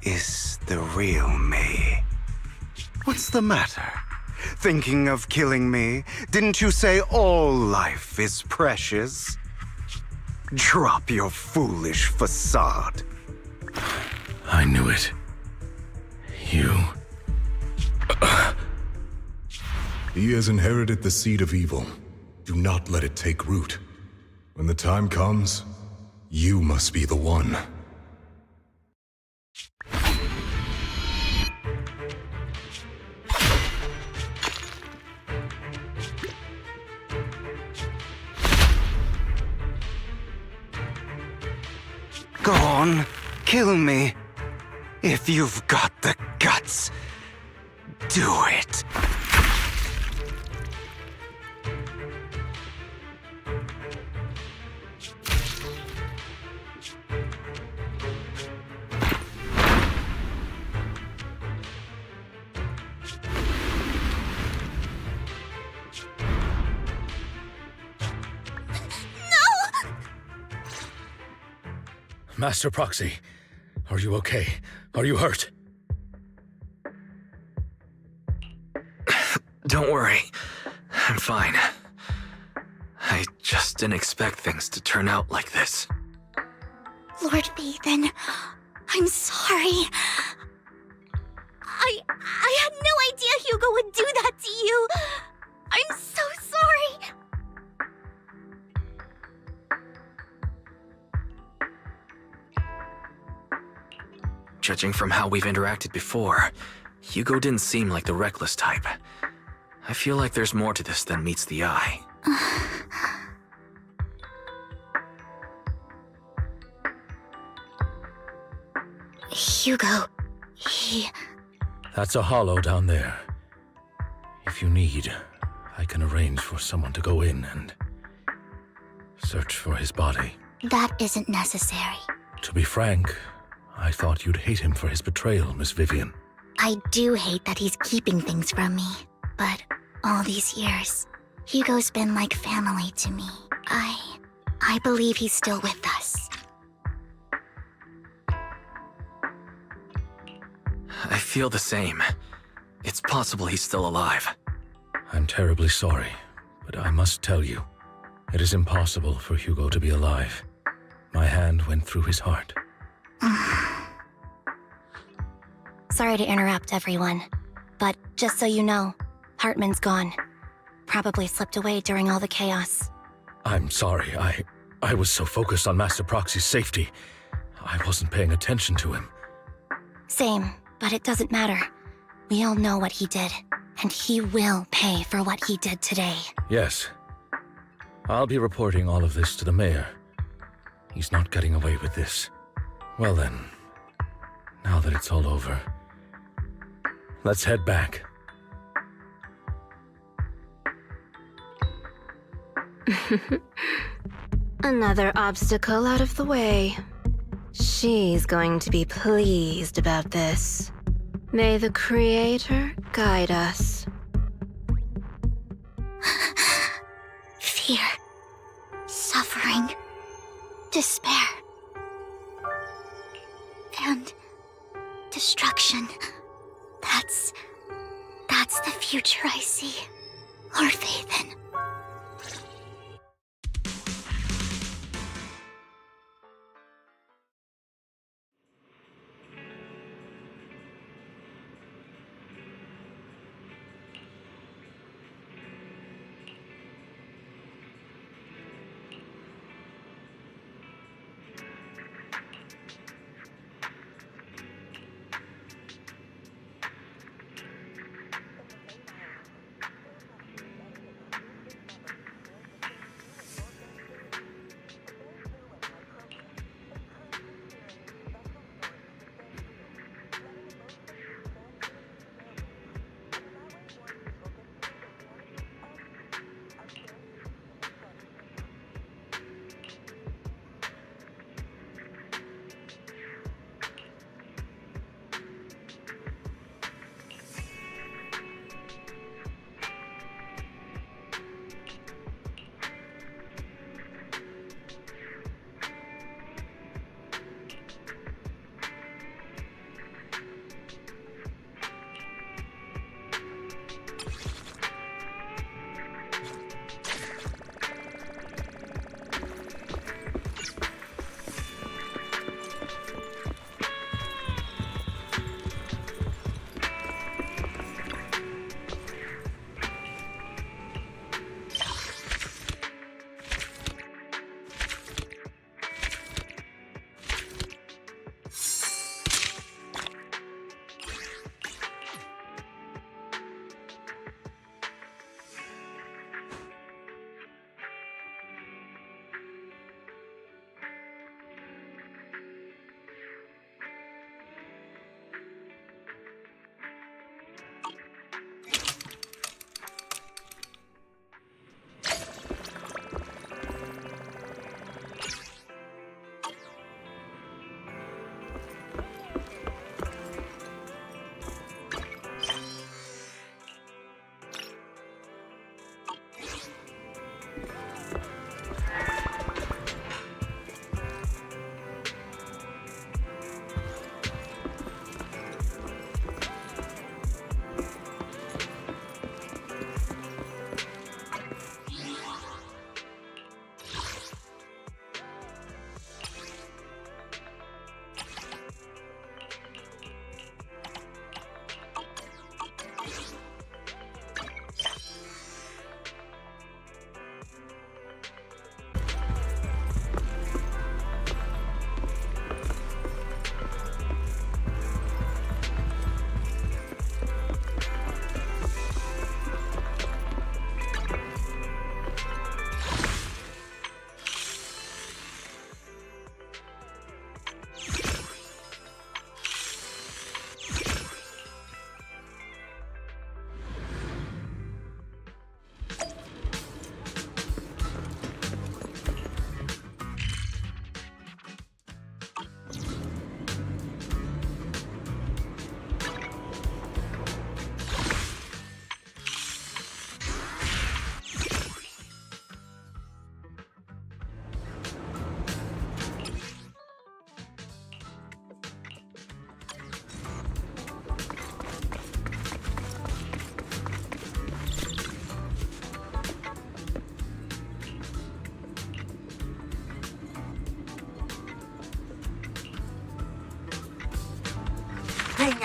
is the real me. What's the matter? Thinking of killing me? Didn't you say all life is precious? Drop your foolish facade. I knew it. You... He has inherited the seed of evil. Do not let it take root. When the time comes, you must be the one. Go on, kill me. If you've got the guts, do it. Master Proxy, are you okay? Are you hurt? Don't worry. I'm fine. I just didn't expect things to turn out like this. Lord Phaethon, I'm sorry. I had no idea Hugo would do that to you. I'm so sorry. Judging from how we've interacted before, Hugo didn't seem like the reckless type. I feel like there's more to this than meets the eye. Hugo, he... That's a hollow down there. If you need, I can arrange for someone to go in and search for his body. That isn't necessary. To be frank, I thought you'd hate him for his betrayal, Miss Vivian. I do hate that he's keeping things from me, but all these years, Hugo's been like family to me. I believe he's still with us. I feel the same. It's possible he's still alive. I'm terribly sorry, but I must tell you, it is impossible for Hugo to be alive. My hand went through his heart. Sorry to interrupt, everyone. But just so you know, Hartman's gone. Probably slipped away during all the chaos. I'm sorry, I was so focused on Master Proxy's safety, I wasn't paying attention to him. Same, but it doesn't matter. We all know what he did, and he will pay for what he did today. Yes. I'll be reporting all of this to the mayor. He's not getting away with this. Well then, now that it's all over, let's head back. Another obstacle out of the way. She's going to be pleased about this. May the Creator guide us. Fear, suffering, despair, and destruction. That's the future I see. Lord Phaethon.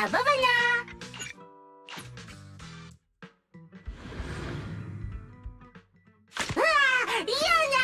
Reina Bubana! Yuna!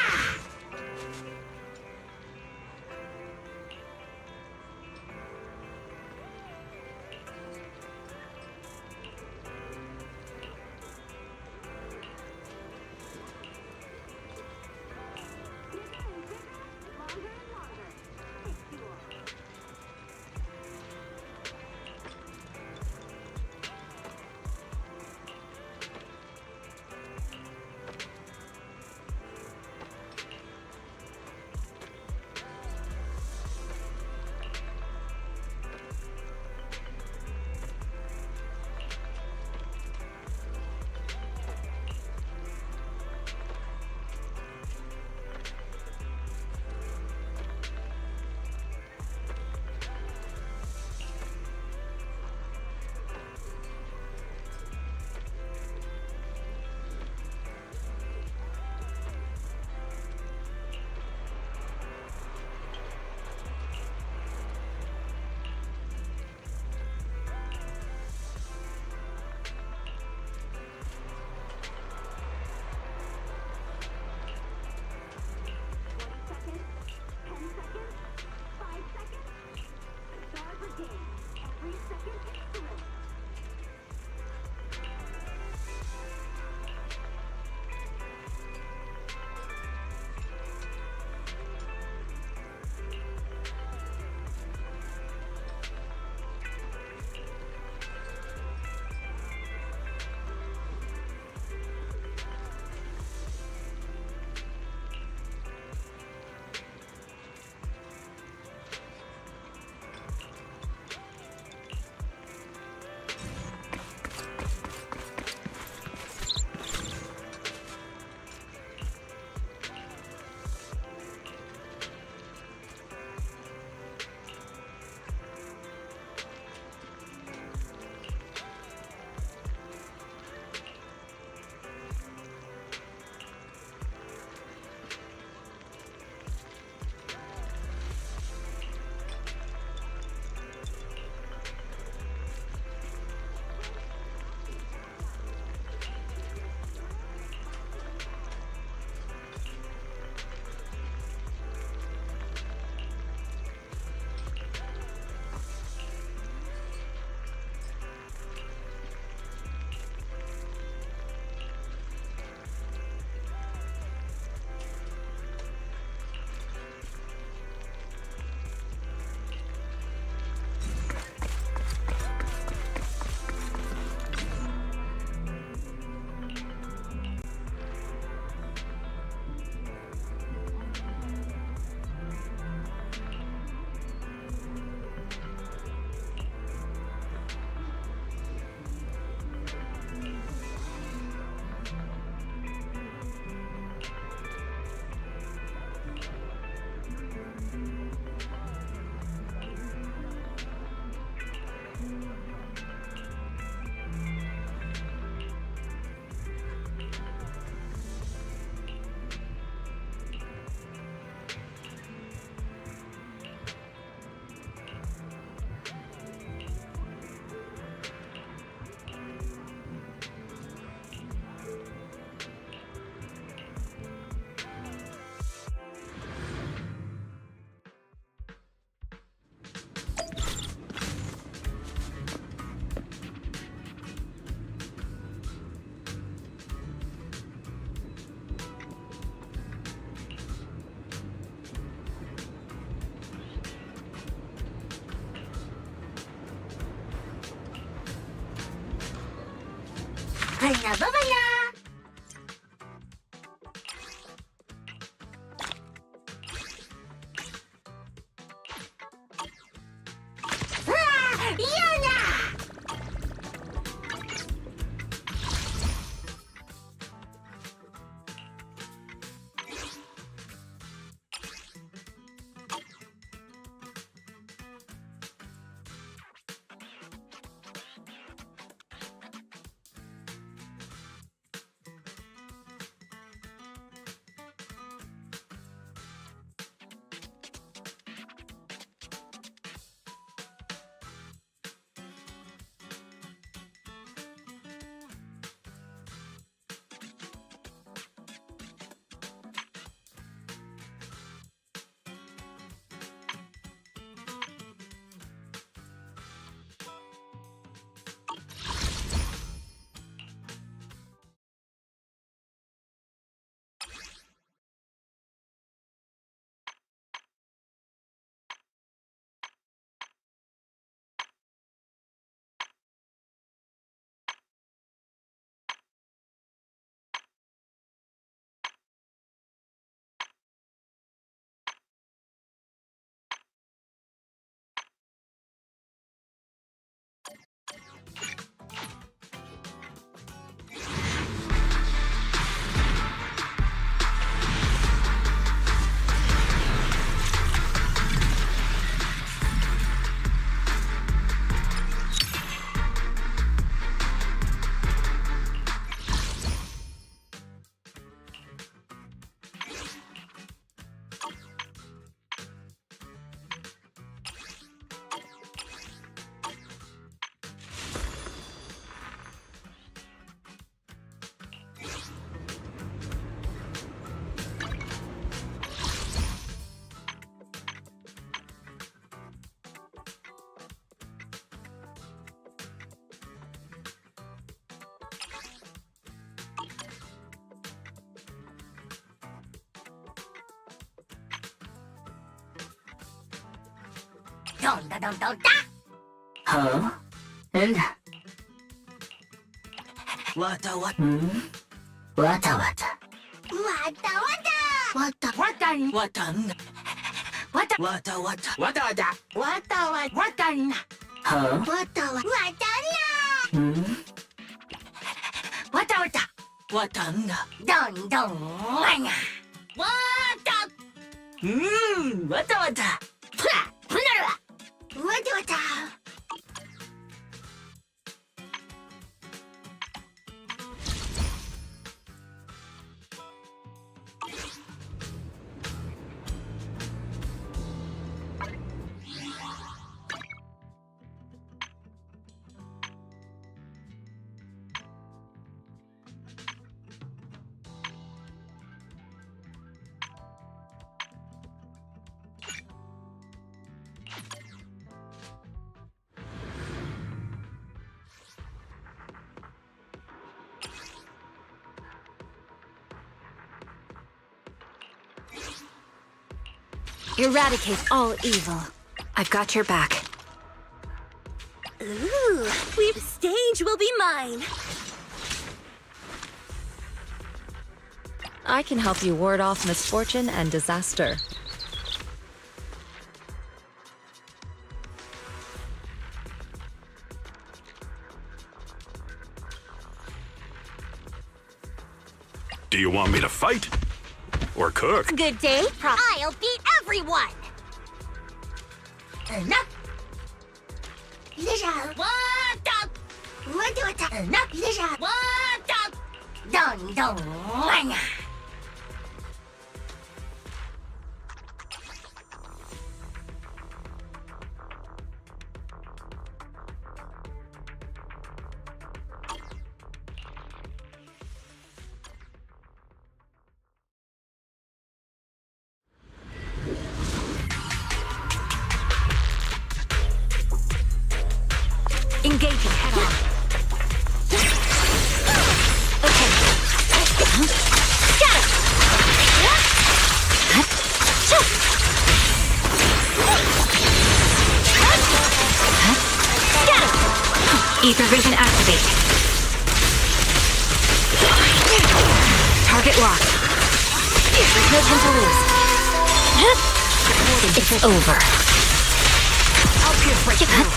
Reina Bubana! Yuna! Huh? And? Wata wata. Wata wata. Wata wata. Wata wata. Wata. Wata wata wata. Wata wata. Wata wata. Wata. Huh? Wata wata. Wata wata. Wata. Don don. Wata. Wata wata. Wata wata. Eradicate all evil. I've got your back. Ooh, the stage will be mine. I can help you ward off misfortune and disaster. Do you want me to fight? Or cook? Good day, I'll beat everyone. Enough. Wata. Wata wata. Enough. Wata. Don don. Engaging head on. Okay. Got it. Got it. Ether vision activate. Target locked. There's no time to lose. It's over. I'll give break through.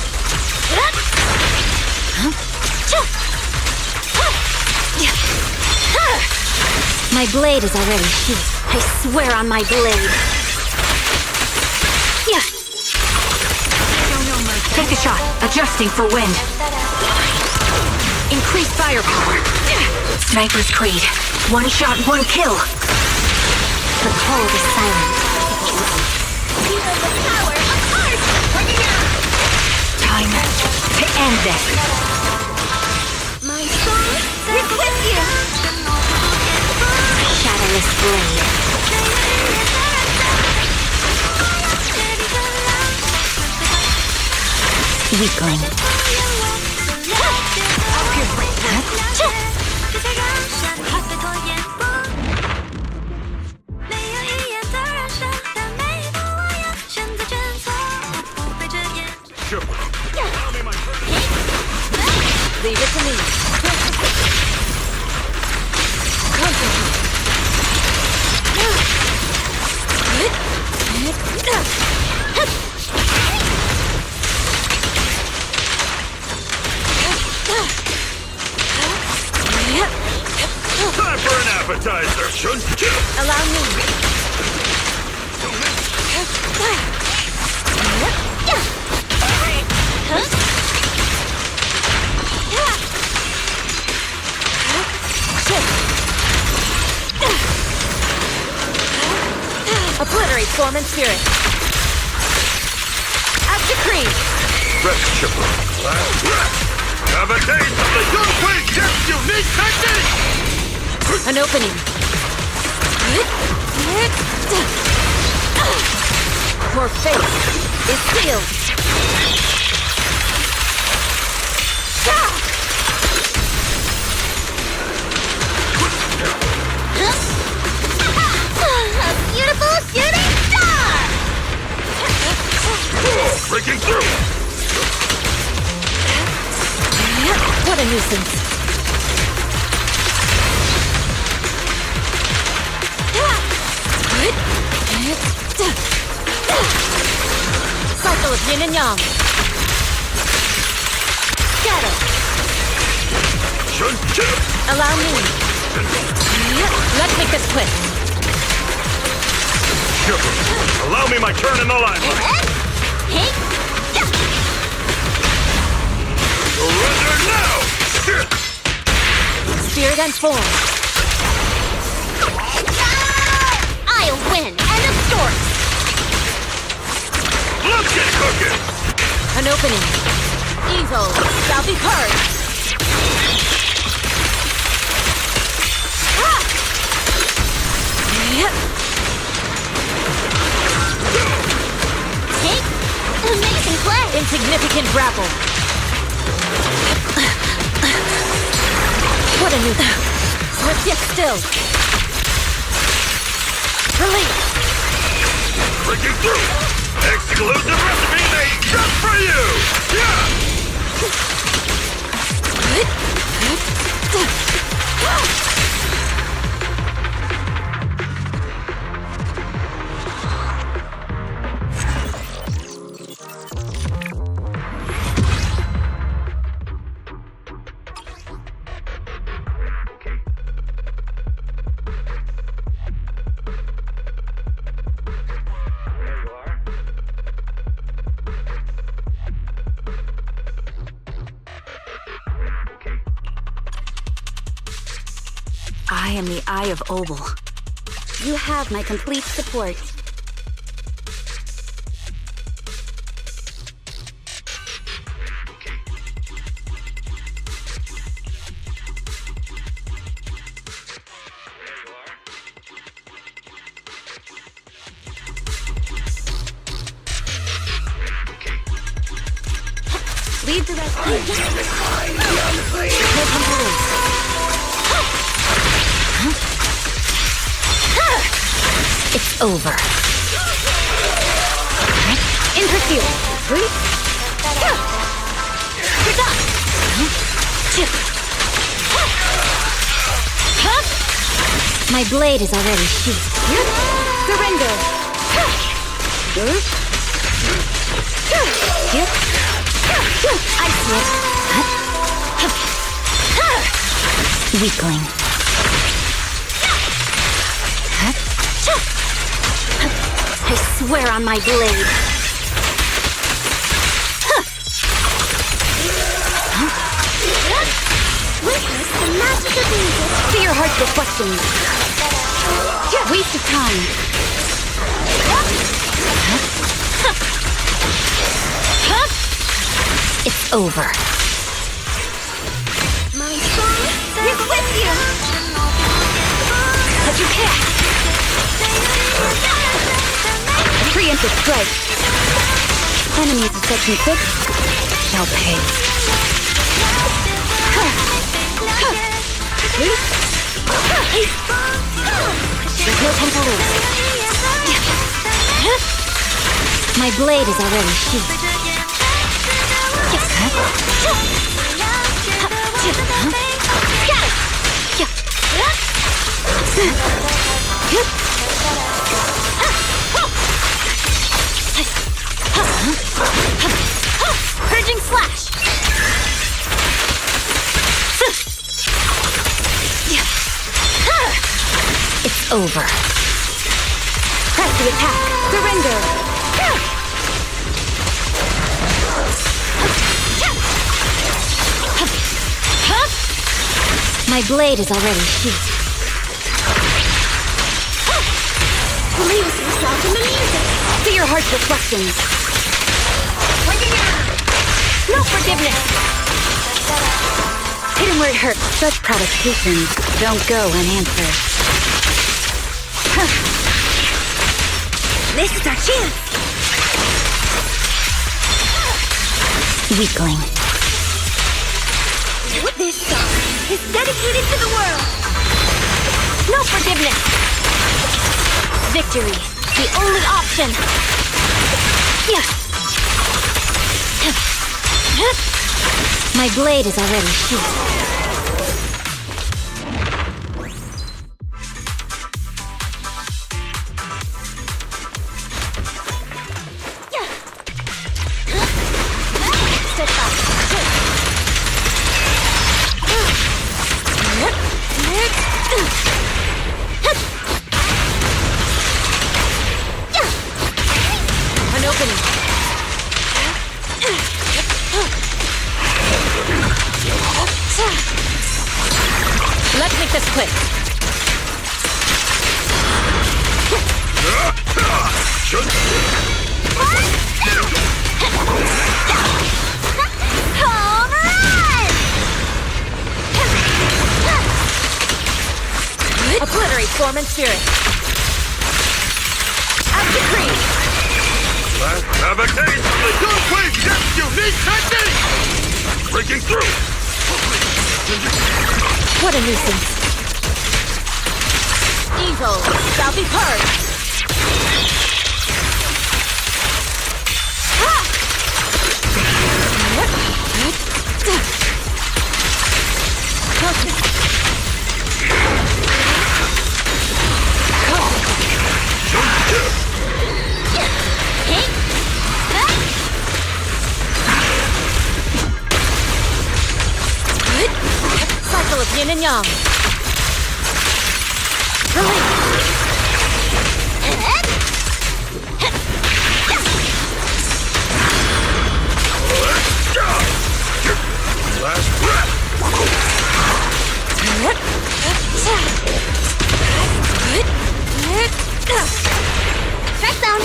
My blade is already sheathed. I swear on my blade. Take a shot. Adjusting for wind. Increase firepower. Sniper's Creed. One shot, one kill. The cold is silent. Feel the power of art. Time to end this. My soul is with you. Shadowless blade. Weakling. Leave it to me. Time for an appetizer, shouldn't you? Allow me. Obliterate form and spirit. As decreed. Rest, Chipper. Last breath. Have a taste of the Gunway Jet's unique technique! An opening. Your fate is sealed. A beautiful shooting star! Breaking through! What a nuisance. Cycle of yin and yang. Scatter. Allow me. Let's make this quick. Allow me my turn in the limelight. Surrender now! Spirit and form. I'll win, end of story. Let's get cooking! An opening. Evil shall be purged. Take amazing play. Insignificant grapple. What a new. Swift yet still. Release. Breaking through! Exclusive recipe made just for you! Yeah! I am the Eye of Obel. You have my complete support. Leave the rest. It's over. Interfere. My blade is already sheathed. Surrender. I see it. Weakling. I swear on my blade. Witness the magic of music. See your heart's reflections. Waste of time. It's over. My soul is with you. But you can't. Preemptive strike. Enemies of such quick shall pay. There's no time to lose. My blade is already sheathed. Purging slash. It's over. Press the attack. Surrender. My blade is already sheathed. Lose yourself in the music. See your heart's reflections. No forgiveness. Hit him where it hurts. Such provocations don't go unanswered. This is our chance. Weakling. This song is dedicated to the world. No forgiveness. Victory, the only option. Yeah. My blade is already sheathed. An opening. Let's make this quick. Home run! Obliterate form and spirit. Out decree. Let's have a taste of the Gunquake Jet's unique technique! Breaking through! What a nuisance. Evil shall be purged. Cycle of yin and yang. Release. Last breath! Strike zone.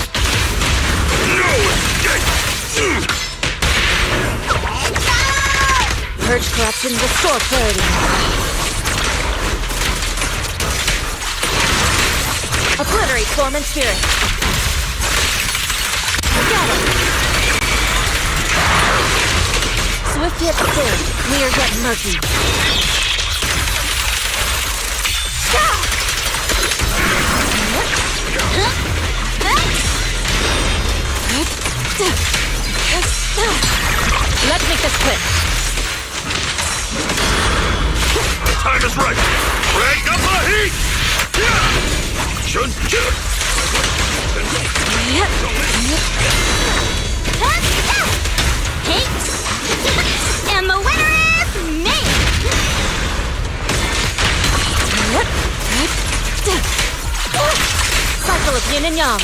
No escape! Purge corruption, restore clarity. Obliterate form and spirit. Gather. Swift hit full, clear yet murky. Let's make this quick. The time is right! Crank up the heat! Shun! And the winner is me! Cycle of yin and yang.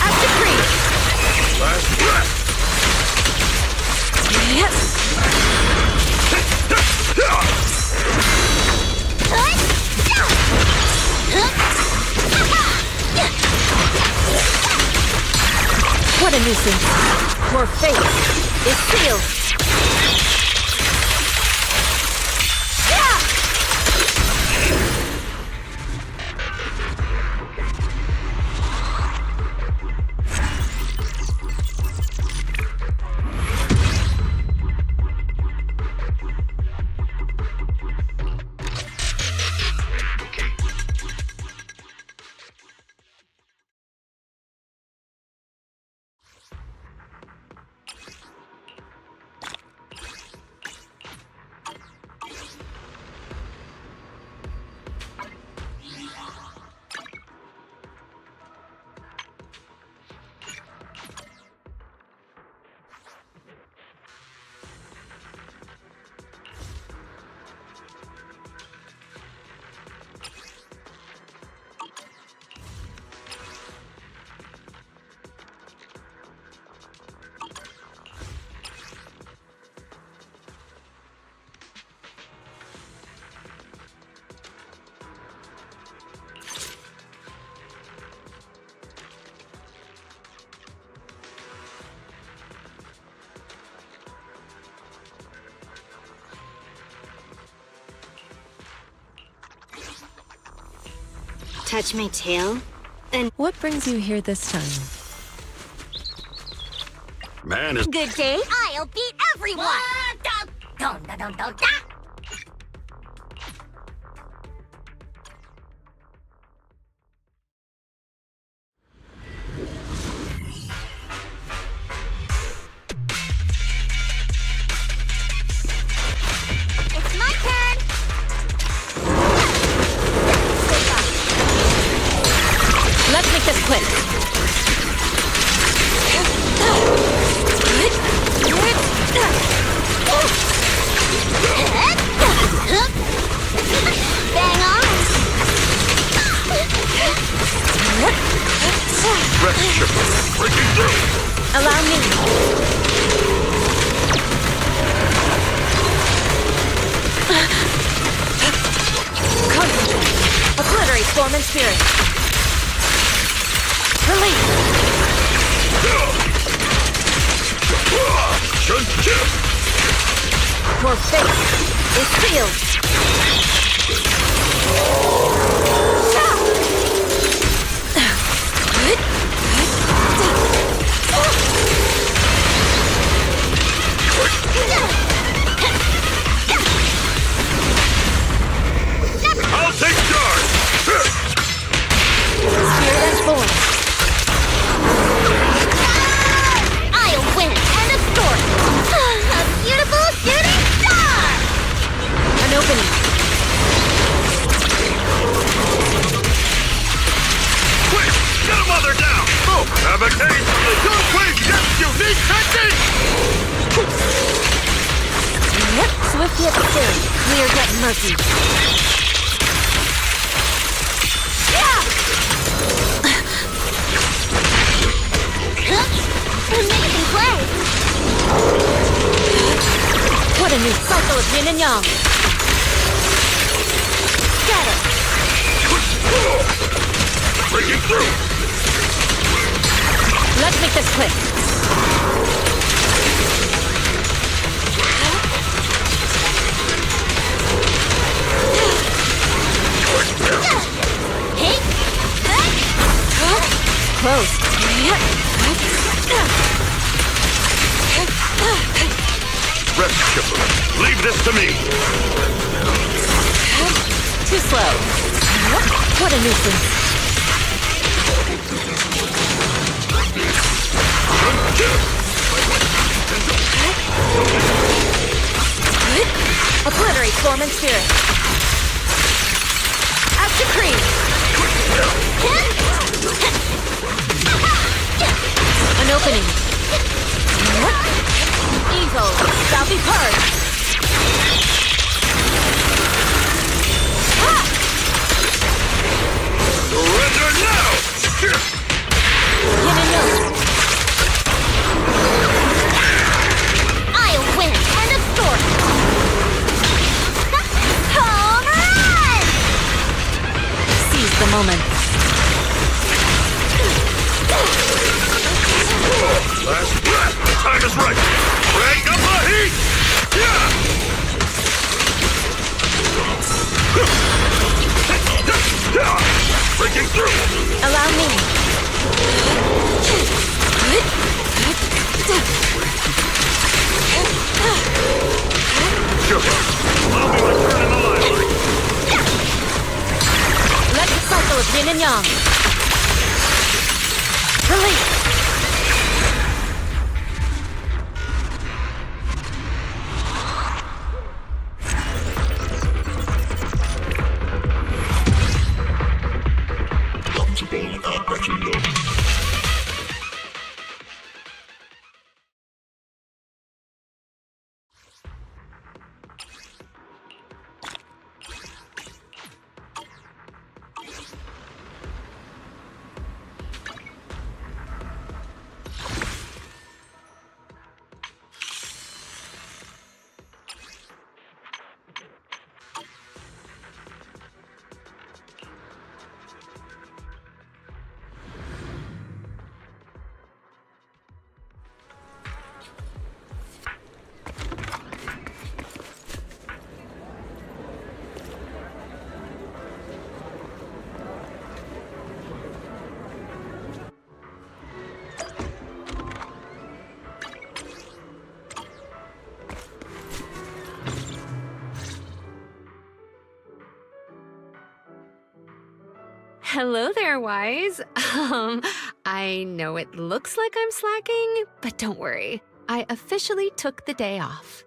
Out decree. Last breath! What a nuisance. Your fate is sealed. Touch my tail? And what brings you here this time? Man is... Good day. I'll beat everyone! quick. Bang on! Rex shipper, breaking through! Allow me. Concentrate. Obliterate form and spirit. Release. Your fate is sealed. I'll take charge! Spirit and form. I'll win! End of story! A beautiful shooting star! An opening. Quick! Get a mother down! Oh, have a case! Don't wait! Yes, you need technique! Swift yet scary. Clear yet murky. Amazing play! What a new cycle of yin and yang. Scatter. Breaking through! Let's make this quick. Close. Rex shipper, leave this to me! Too slow. What a nuisance. Obliterate form and spirit. As decreed. An opening. Evil shall be purged. Surrender now! Yin and yang. I'll win! End of story! Home run! Seize the moment. Last breath! The time is right! Crank up the heat! Breaking through! Allow me. Sugar, allow me to turn in the limelight! Let the cycle of yin and yang. Release. Hello there, Wise. I know it looks like I'm slacking, but don't worry. I officially took the day off.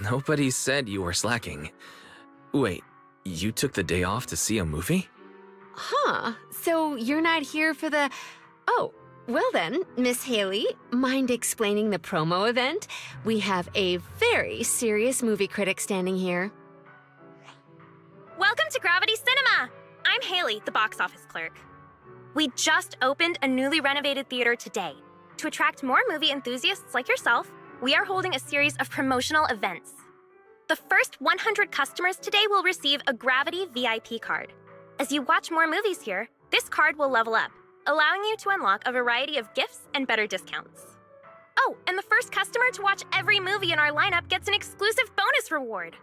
Nobody said you were slacking. Wait, you took the day off to see a movie? Huh. So you're not here for the... Oh, well then, Miss Haley, mind explaining the promo event? We have a very serious movie critic standing here. Welcome to Gravity Cinema! I'm Haley, the box office clerk. We just opened a newly renovated theater today. To attract more movie enthusiasts like yourself, we are holding a series of promotional events. The first 100 customers today will receive a Gravity VIP card. As you watch more movies here, this card will level up, allowing you to unlock a variety of gifts and better discounts. Oh, and the first customer to watch every movie in our lineup gets an exclusive bonus reward.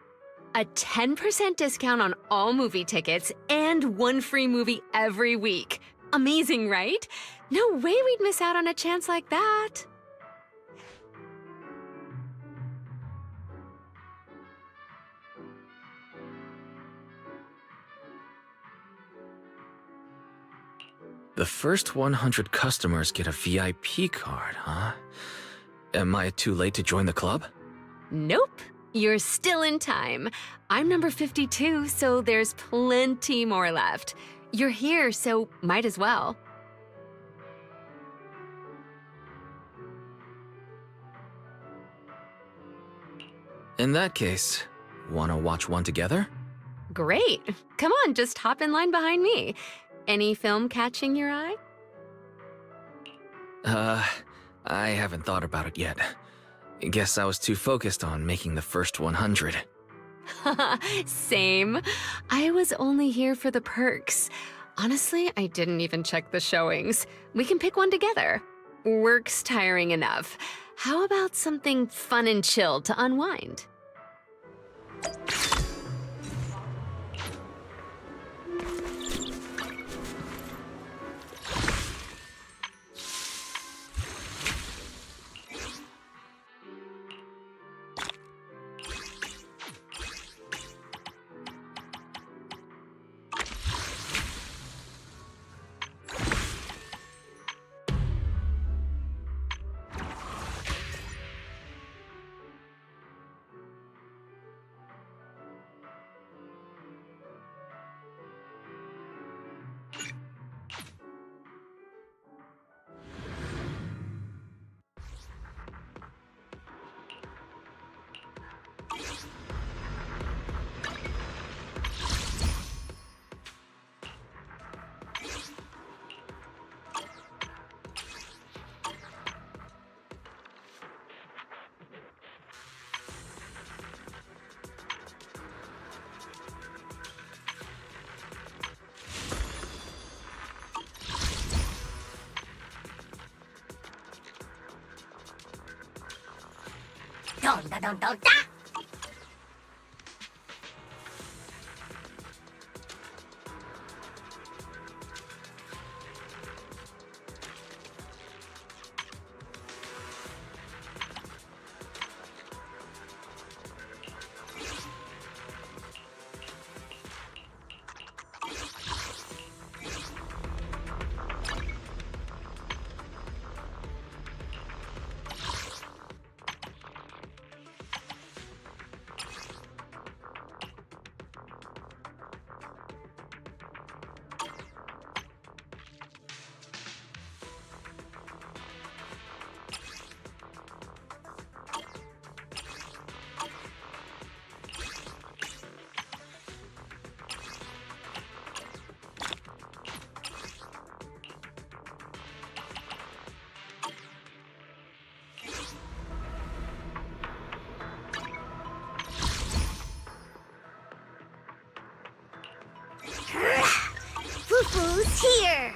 A 10% discount on all movie tickets and one free movie every week. Amazing, right? No way we'd miss out on a chance like that. The first 100 customers get a VIP card, huh? Am I too late to join the club? Nope. You're still in time. I'm number 52, so there's plenty more left. You're here, so might as well. In that case, wanna watch one together? Great. Come on, just hop in line behind me. Any film catching your eye? I haven't thought about it yet. Guess I was too focused on making the first 100. Same. I was only here for the perks. Honestly, I didn't even check the showings. We can pick one together. Work's tiring enough. How about something fun and chill to unwind? Foo-Foo's here!